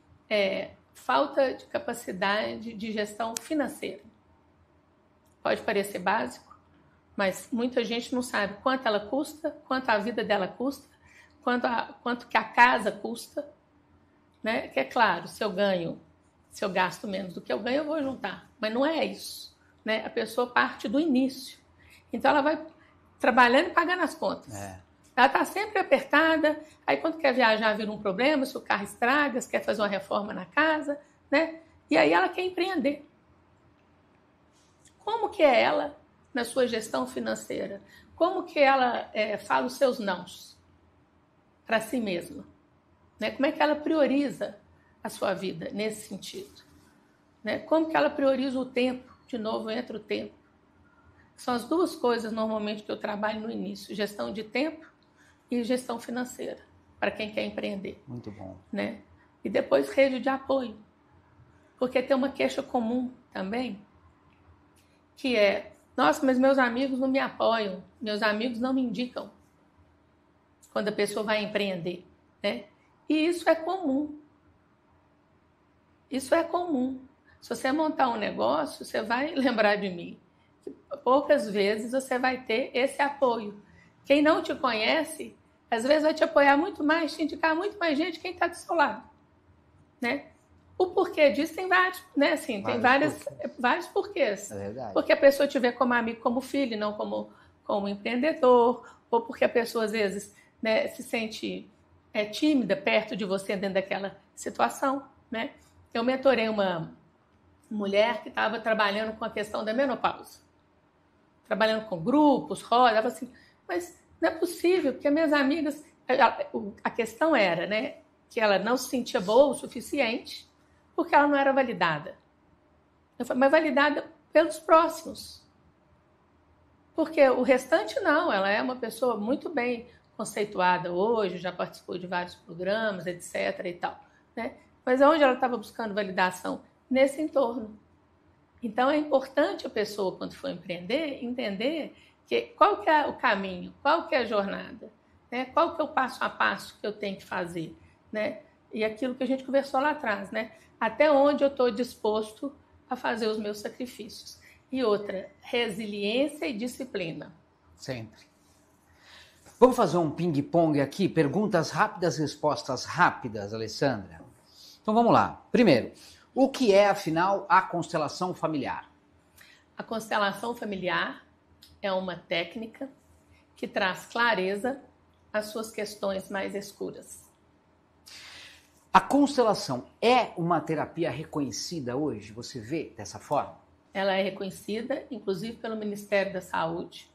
falta de capacidade de gestão financeira. Pode parecer básico, mas muita gente não sabe quanto ela custa, quanto a vida dela custa, quanto que a casa custa, né? Que é claro, se eu gasto menos do que eu ganho, eu vou juntar. Mas não é isso, né? A pessoa parte do início. Então, ela vai trabalhando e pagando as contas. Ela está sempre apertada, aí quando quer viajar vira um problema, se o carro estraga, se quer fazer uma reforma na casa, né? E aí ela quer empreender. como que é ela na sua gestão financeira? Como que ela fala os seus nãos para si mesma? Né? Como é que ela prioriza a sua vida nesse sentido? Né? Como que ela prioriza o tempo? De novo, entra o tempo. São as duas coisas, normalmente, que eu trabalho no início. Gestão de tempo e gestão financeira, para quem quer empreender. Muito bom. Né? E depois, rede de apoio. Porque tem uma queixa comum também, que é, nossa, mas meus amigos não me apoiam, meus amigos não me indicam quando a pessoa vai empreender. Né? E isso é comum. Isso é comum. Se você montar um negócio, você vai lembrar de mim. Poucas vezes você vai ter esse apoio. Quem não te conhece, às vezes vai te apoiar muito mais, te indicar muito mais gente quem está do seu lado. Né? O porquê disso tem vários, né? Assim, tem vários porquês. É verdade. Porque a pessoa te vê como amigo, como filho, não como empreendedor, ou porque a pessoa, às vezes, né, se sente tímida perto de você dentro daquela situação. Né? Eu mentorei uma mulher que estava trabalhando com a questão da menopausa. Trabalhando com grupos, rodas, ela falou assim, mas não é possível, porque minhas amigas... A questão era, né, que ela não se sentia boa o suficiente porque ela não era validada. Eu falei, mas validada pelos próximos. Porque o restante não, ela é uma pessoa muito bem conceituada hoje, já participou de vários programas, etc. e tal. Né? Mas onde ela estava buscando validação? Nesse entorno. Então, é importante a pessoa, quando for empreender, entender qual que é o caminho, qual que é a jornada, né? Qual que é o passo a passo que eu tenho que fazer. Né? E aquilo que a gente conversou lá atrás, né? Até onde eu estou disposto a fazer os meus sacrifícios. E outra, resiliência e disciplina. Sempre. Vamos fazer um ping-pong aqui, perguntas rápidas, respostas rápidas, Alessandra. Então vamos lá. Primeiro, o que é, afinal, a constelação familiar? A constelação familiar é uma técnica que traz clareza às suas questões mais escuras. A constelação é uma terapia reconhecida hoje? Você vê dessa forma? Ela é reconhecida, inclusive, pelo Ministério da Saúde,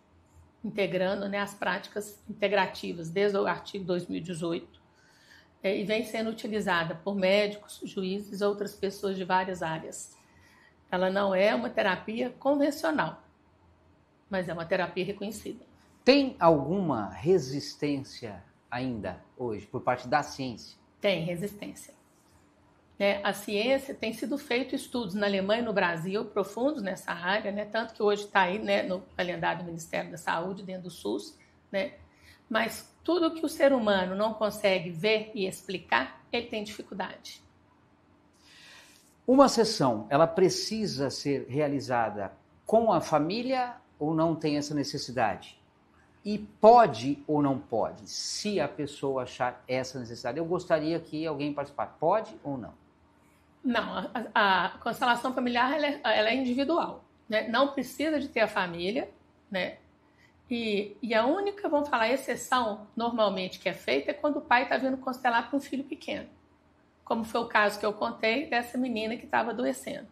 integrando, né, as práticas integrativas desde o artigo 2018. E vem sendo utilizada por médicos, juízes e outras pessoas de várias áreas. Ela não é uma terapia convencional, mas é uma terapia reconhecida. Tem alguma resistência ainda hoje por parte da ciência? Tem resistência. A ciência tem sido feito estudos na Alemanha e no Brasil profundos nessa área, né? Tanto que hoje está aí, né, no calendário do Ministério da Saúde, dentro do SUS, né? Mas tudo que o ser humano não consegue ver e explicar, ele tem dificuldade. Uma sessão, ela precisa ser realizada com a família ou não tem essa necessidade? E pode ou não pode, se a pessoa achar essa necessidade? Eu gostaria que alguém participasse. Pode ou não? Não, a constelação familiar ela é individual. Né? Não precisa de ter a família, né? E a única, vamos falar, exceção normalmente que é feita é quando o pai está vindo constelar para um filho pequeno. Como foi o caso que eu contei dessa menina que estava adoecendo.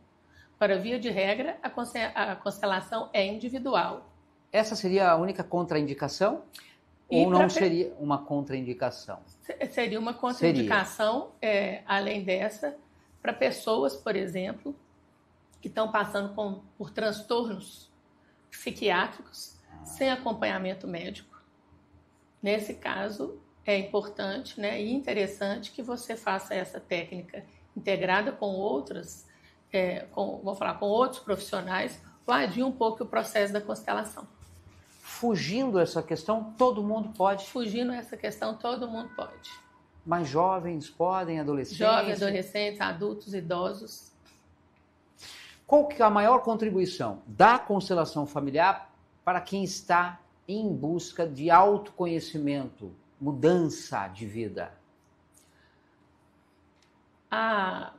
Para via de regra, a constelação é individual. Essa seria a única contraindicação? Ou não seria uma contraindicação? Seria uma contraindicação, além dessa, para pessoas, por exemplo, que estão passando por transtornos psiquiátricos sem acompanhamento médico. Nesse caso, é importante, né, e interessante que você faça essa técnica integrada com outras, com outros profissionais, para adiar um pouco o processo da constelação. Fugindo essa questão, todo mundo pode? Fugindo essa questão, todo mundo pode. Mas jovens podem, adolescentes? Jovens, adolescentes, adultos, idosos. Qual que é a maior contribuição da constelação familiar para quem está em busca de autoconhecimento, mudança de vida? A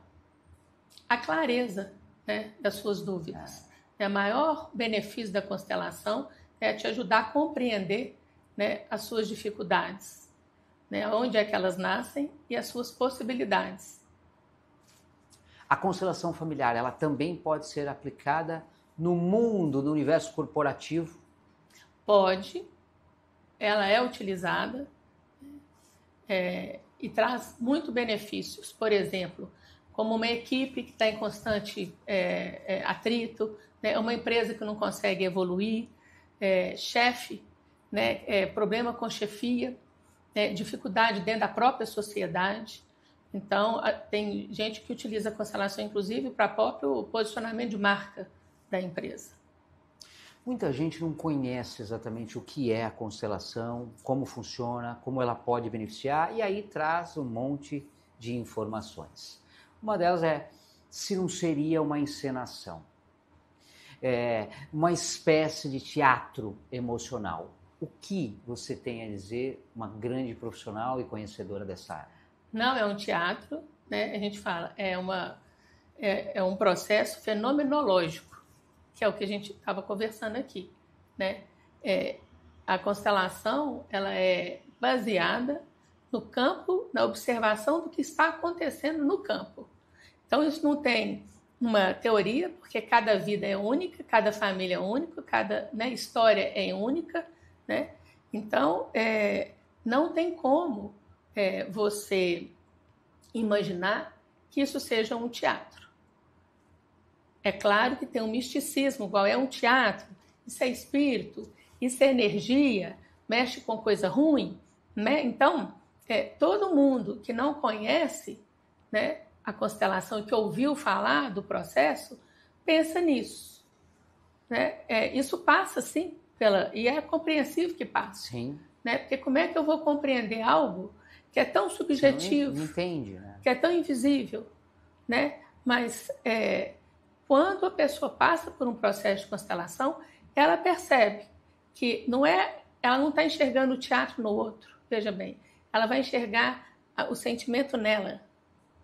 clareza, né, das suas dúvidas. O maior benefício da constelação é te ajudar a compreender, né, as suas dificuldades, né, onde é que elas nascem e as suas possibilidades. A constelação familiar, ela também pode ser aplicada no mundo, no universo corporativo? Pode, ela é utilizada e traz muito benefícios. Por exemplo, como uma equipe que está em constante atrito, né? Uma empresa que não consegue evoluir, chefe, né? Problema com chefia, dificuldade dentro da própria sociedade. Então, tem gente que utiliza a constelação, inclusive, para próprio posicionamento de marca da empresa. Muita gente não conhece exatamente o que é a constelação, como funciona, como ela pode beneficiar, e aí traz um monte de informações. Uma delas é se não seria uma encenação, uma espécie de teatro emocional. O que você tem a dizer, uma grande profissional e conhecedora dessa área? Não é um teatro, né? A gente fala, é um processo fenomenológico, que é o que a gente estava conversando aqui, né? A constelação, ela é baseada no campo, na observação do que está acontecendo no campo. Então, isso não tem uma teoria, porque cada vida é única, cada família é única, cada história é única, né? Então, não tem como você imaginar que isso seja um teatro. É claro que tem um misticismo, igual é um teatro, isso é espírito, isso é energia, mexe com coisa ruim, né? Então, todo mundo que não conhece, né, a constelação e que ouviu falar do processo, pensa nisso, né? Isso passa, sim, e é compreensível que passa. Sim. Né? Porque como é que eu vou compreender algo que é tão subjetivo, não entende, né? Que é tão invisível, né? Mas quando a pessoa passa por um processo de constelação, ela percebe que ela não está enxergando o teatro no outro, veja bem, ela vai enxergar o sentimento nela.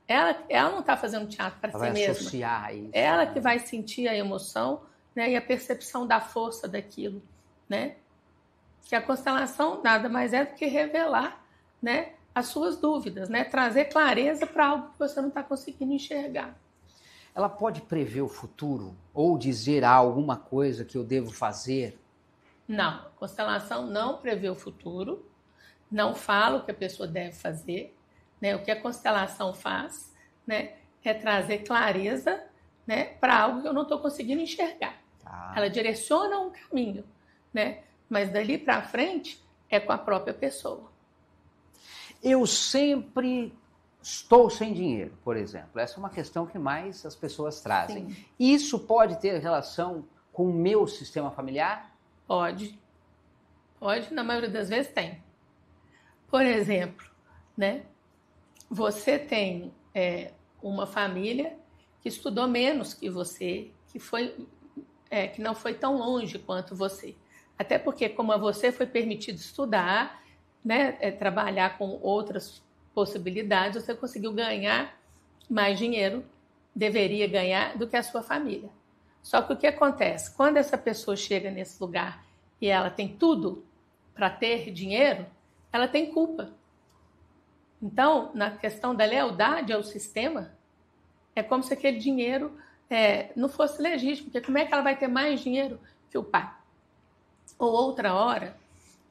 Ela não está fazendo teatro para si mesma. Ela vai associar isso. Ela que vai sentir a emoção, né, e a percepção da força daquilo, né? Que a constelação nada mais é do que revelar, né, as suas dúvidas, né? Trazer clareza para algo que você não está conseguindo enxergar. Ela pode prever o futuro ou dizer alguma coisa que eu devo fazer? Não, a constelação não prevê o futuro, não fala o que a pessoa deve fazer, né? O que a constelação faz, né, é trazer clareza, né, para algo que eu não estou conseguindo enxergar. Tá. Ela direciona um caminho, né? Mas dali para frente é com a própria pessoa. Eu sempre estou sem dinheiro, por exemplo. Essa é uma questão que mais as pessoas trazem. Sim. Isso pode ter relação com o meu sistema familiar? Pode, na maioria das vezes tem. Por exemplo, né? Você tem uma família que estudou menos que você, que não foi tão longe quanto você. Até porque, como a você foi permitido estudar, né, trabalhar com outras possibilidades, você conseguiu ganhar mais dinheiro, deveria ganhar, do que a sua família. Só que o que acontece? Quando essa pessoa chega nesse lugar e ela tem tudo para ter dinheiro, ela tem culpa. Então, na questão da lealdade ao sistema, é como se aquele dinheiro não fosse legítimo, porque como é que ela vai ter mais dinheiro que o pai? Ou outra hora,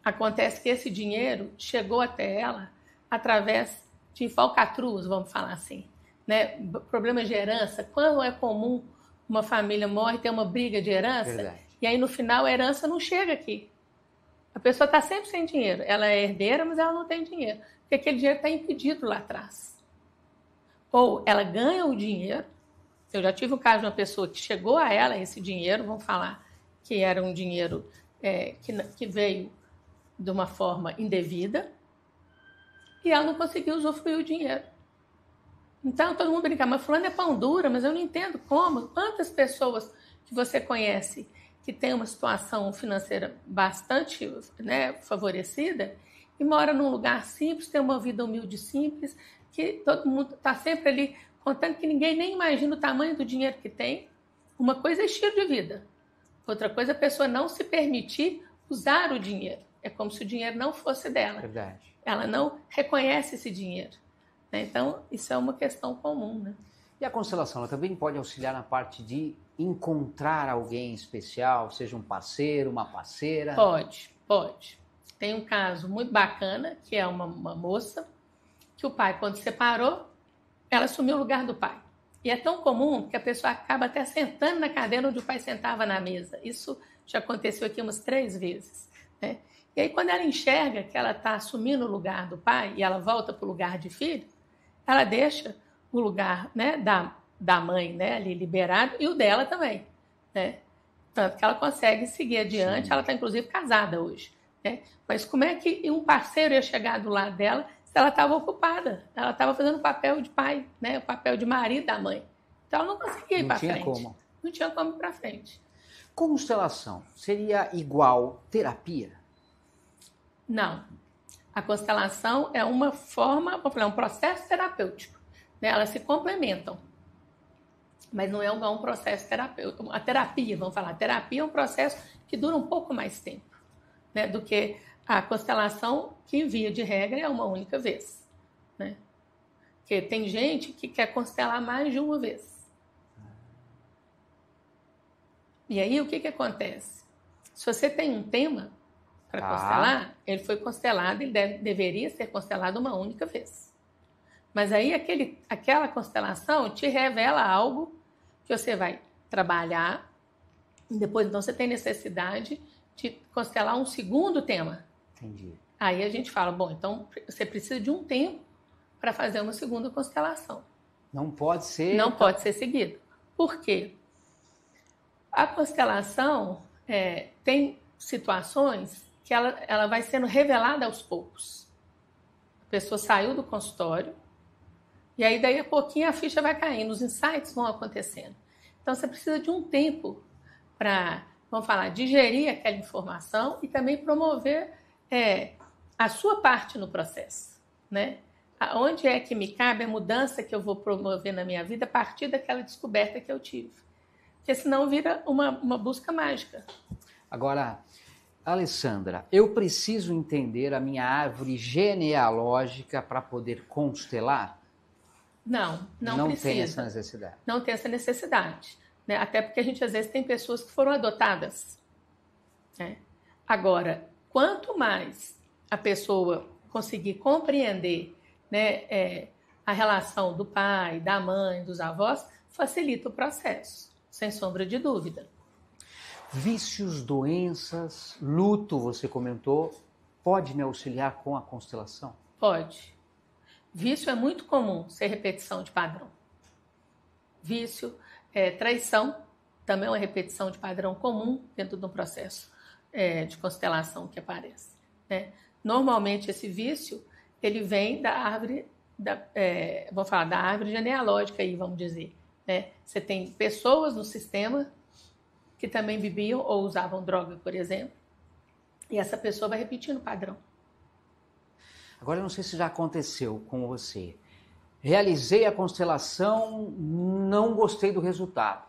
acontece que esse dinheiro chegou até ela através de falcatruas, vamos falar assim, né? Problemas de herança. Quando é comum uma família morre e tem uma briga de herança, Verdade. E aí no final a herança não chega aqui. A pessoa está sempre sem dinheiro. Ela é herdeira, mas ela não tem dinheiro, porque aquele dinheiro está impedido lá atrás. Ou ela ganha o dinheiro. Eu já tive o caso de uma pessoa que chegou a ela esse dinheiro, vamos falar que era um dinheiro que veio de uma forma indevida, e ela não conseguiu usufruir o dinheiro. Então, todo mundo brinca, mas fulano é pão dura, mas eu não entendo como. Quantas pessoas que você conhece que tem uma situação financeira bastante, né, favorecida e mora num lugar simples, tem uma vida humilde simples, que todo mundo está sempre ali contando que ninguém nem imagina o tamanho do dinheiro que tem. Uma coisa é estilo de vida. Outra coisa é a pessoa não se permitir usar o dinheiro. É como se o dinheiro não fosse dela. Verdade. Ela não reconhece esse dinheiro. Então, isso é uma questão comum, né? E a constelação, ela também pode auxiliar na parte de encontrar alguém especial, seja um parceiro, uma parceira? Pode. Tem um caso muito bacana, que é uma moça, que o pai, quando separou, ela assumiu o lugar do pai. E é tão comum que a pessoa acaba até sentando na cadeira onde o pai sentava na mesa. Isso já aconteceu aqui umas 3 vezes, né? E aí, quando ela enxerga que ela está assumindo o lugar do pai e ela volta para o lugar de filho, ela deixa o lugar, né, da mãe, né, ali liberado, e o dela também, né? Tanto que ela consegue seguir adiante. Sim. Ela está, inclusive, casada hoje, né? Mas como é que um parceiro ia chegar do lado dela se ela estava ocupada? Ela estava fazendo o papel de pai, né? O papel de marido da mãe. Então, ela não conseguia ir para frente. Não tinha como ir para frente. Constelação seria igual terapia? Não. A constelação é uma forma, vamos falar, um processo terapêutico, né? Elas se complementam, mas não é um processo terapêutico. A terapia, vamos falar, a terapia é um processo que dura um pouco mais tempo, né, do que a constelação, que, via de regra, é uma única vez, né? Porque tem gente que quer constelar mais de uma vez. E aí, o que acontece? Se você tem um tema para constelar, ele foi constelado, ele deveria ser constelado uma única vez. Mas aí aquela constelação te revela algo que você vai trabalhar, e depois então você tem necessidade de constelar um segundo tema. Entendi. Aí a gente fala, bom, então você precisa de um tempo para fazer uma segunda constelação. Não pode ser... Não pode ser seguido. Por quê? A constelação tem situações que ela vai sendo revelada aos poucos. A pessoa saiu do consultório, e aí daí a pouquinho a ficha vai caindo, os insights vão acontecendo. Então você precisa de um tempo para, vamos falar, digerir aquela informação e também promover a sua parte no processo, né? Onde é que me cabe a mudança que eu vou promover na minha vida a partir daquela descoberta que eu tive. Porque senão vira uma busca mágica. Agora, Alessandra, eu preciso entender a minha árvore genealógica para poder constelar? Não precisa. Tem essa necessidade. Não tem essa necessidade, né? Até porque a gente, às vezes, tem pessoas que foram adotadas, né? Agora, quanto mais a pessoa conseguir compreender, né, a relação do pai, da mãe, dos avós, facilita o processo, sem sombra de dúvida. Vícios, doenças, luto, você comentou, pode me auxiliar com a constelação? Pode. Vício é muito comum ser repetição de padrão. Vício, traição, também é uma repetição de padrão comum dentro de um processo de constelação que aparece, né? Normalmente esse vício, ele vem da árvore, vamos falar, da árvore genealógica aí, vamos dizer, né? Você tem pessoas no sistema que também bebiam ou usavam droga, por exemplo, e essa pessoa vai repetindo o padrão. Agora, eu não sei se já aconteceu com você. Realizei a constelação, não gostei do resultado.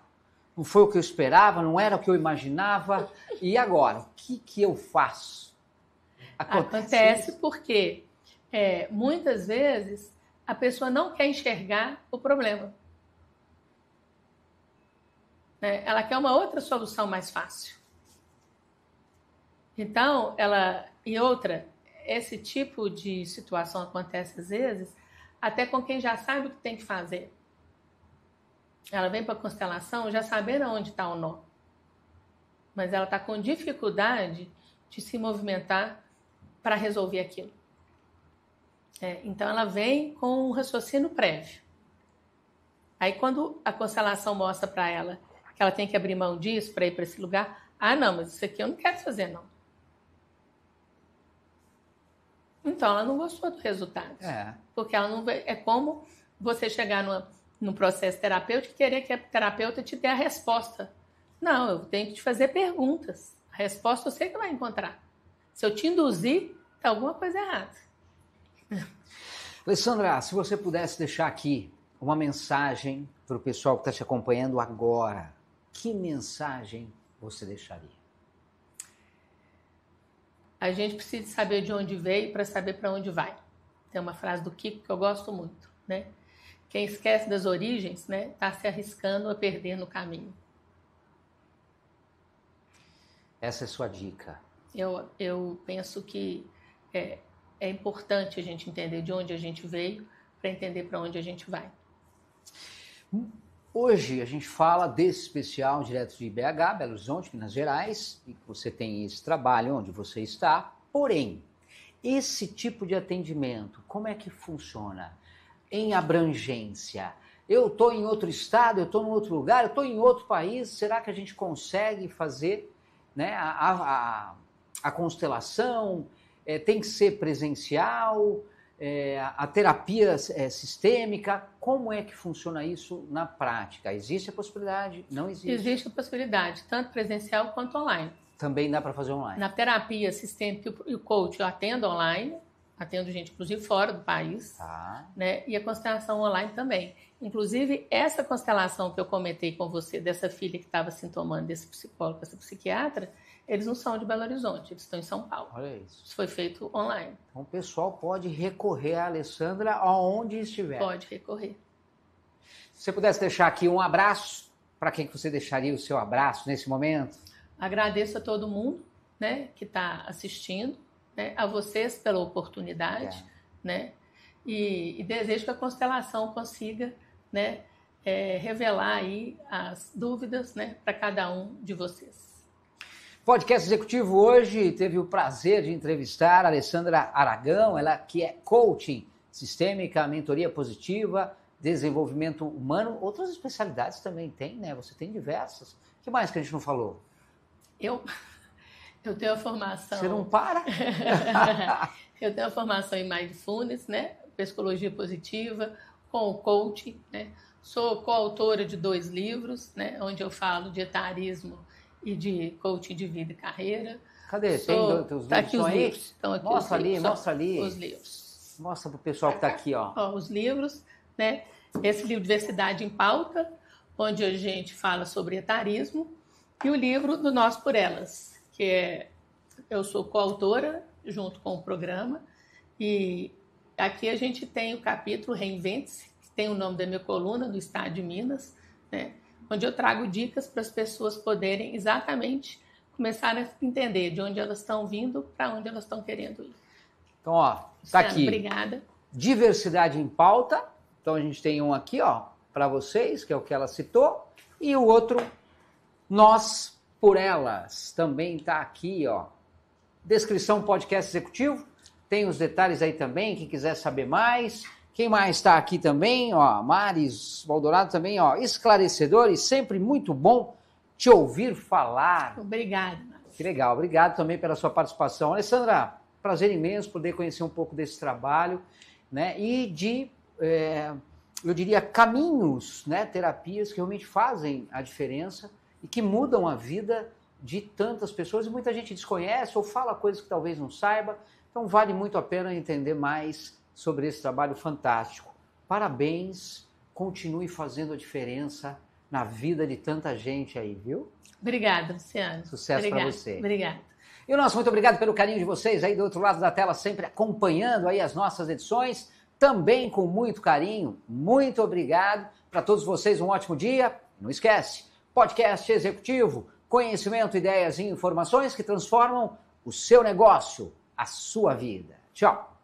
Não foi o que eu esperava, não era o que eu imaginava. E agora? O que eu faço? Acontece porque, muitas vezes, a pessoa não quer enxergar o problema. Ela quer uma outra solução mais fácil. Então, esse tipo de situação acontece às vezes até com quem já sabe o que tem que fazer. Ela vem para a constelação já sabendo onde está o nó, mas ela está com dificuldade de se movimentar para resolver aquilo. Então ela vem com um raciocínio prévio. Aí quando a constelação mostra para ela que ela tem que abrir mão disso para ir para esse lugar, não, mas isso aqui eu não quero fazer, não. Então, ela não gostou do resultado. Porque ela não vê, é como você chegar num processo terapêutico e querer que a terapeuta te dê a resposta. Não, eu tenho que te fazer perguntas. A resposta eu sei que vai encontrar. Se eu te induzir, tá alguma coisa errada. Alessandra, se você pudesse deixar aqui uma mensagem para o pessoal que está te acompanhando agora, que mensagem você deixaria? A gente precisa saber de onde veio para saber para onde vai. Tem uma frase do Kiko que eu gosto muito, né? Quem esquece das origens, né, está se arriscando a perder no caminho. Essa é a sua dica. Eu penso que é importante a gente entender de onde a gente veio para entender para onde a gente vai. Hoje a gente fala desse especial direto de BH, Belo Horizonte, Minas Gerais, e você tem esse trabalho onde você está. Porém, esse tipo de atendimento, como é que funciona? Em abrangência. Eu estou em outro estado, eu estou em outro lugar, eu estou em outro país, será que a gente consegue fazer, né, a constelação? Tem que ser presencial? A terapia sistêmica? Como é que funciona isso na prática? Existe a possibilidade? Não existe? Existe a possibilidade, tanto presencial quanto online. Também dá para fazer online? Na terapia sistêmica e o coach eu atendo online, atendo gente, inclusive, fora do país, tá, né? E a constelação online também. Inclusive, essa constelação que eu comentei com você, dessa filha que estava sintomando, desse psicólogo, dessa psiquiatra, eles não são de Belo Horizonte, eles estão em São Paulo. Olha isso. Isso foi feito online. Então, o pessoal pode recorrer à Alessandra aonde estiver. Pode recorrer. Se você pudesse deixar aqui um abraço, para quem que você deixaria o seu abraço nesse momento? Agradeço a todo mundo, né, que está assistindo, né, a vocês pela oportunidade, né, e desejo que a constelação consiga, né, revelar aí as dúvidas, né, para cada um de vocês. Podcast Executivo hoje teve o prazer de entrevistar a Alessandra Aragão, ela que é coaching sistêmica, mentoria positiva, desenvolvimento humano, outras especialidades também tem, né? Você tem diversas. O que mais que a gente não falou? Eu tenho a formação... Você não para? Eu tenho a formação em Mindfulness, né? Psicologia positiva, com o coaching, né? Sou coautora de 2 livros, né? Onde eu falo de etarismo e de coaching de vida e carreira. Cadê? Tem os livros? Tá aqui os livros. Estão aqui mostra os ali, livros. mostra ali. Os livros. Mostra para o pessoal que está aqui, ó. Os livros, né? Esse livro Diversidade em Pauta, onde a gente fala sobre etarismo, e o livro do Nós por Elas, que eu sou coautora junto com o programa, e aqui a gente tem o capítulo Reinvente-se, que tem o nome da minha coluna, do Estado de Minas, né? Onde eu trago dicas para as pessoas poderem exatamente começar a entender de onde elas estão vindo para onde elas estão querendo ir. Então, ó, tá aqui. Obrigada. Diversidade em Pauta. Então, a gente tem um aqui, ó, para vocês, que é o que ela citou, e o outro, Nós por Elas, também tá aqui, ó. Descrição Podcast Executivo, tem os detalhes aí também, quem quiser saber mais. Quem mais está aqui também, ó, Maris Valdorado também, ó, esclarecedor e sempre muito bom te ouvir falar. Obrigada. Que legal, obrigado também pela sua participação. Alessandra, prazer imenso poder conhecer um pouco desse trabalho, né, e de, eu diria, caminhos, né, terapias que realmente fazem a diferença e que mudam a vida de tantas pessoas e muita gente desconhece ou fala coisas que talvez não saiba, então vale muito a pena entender mais sobre esse trabalho fantástico. Parabéns, continue fazendo a diferença na vida de tanta gente aí, viu? Obrigada, Luciano. Sucesso para você. Obrigada. E o nosso muito obrigado pelo carinho de vocês aí do outro lado da tela, sempre acompanhando aí as nossas edições, também com muito carinho. Muito obrigado. Para todos vocês, um ótimo dia. Não esquece, Podcast Executivo, conhecimento, ideias e informações que transformam o seu negócio, a sua vida. Tchau.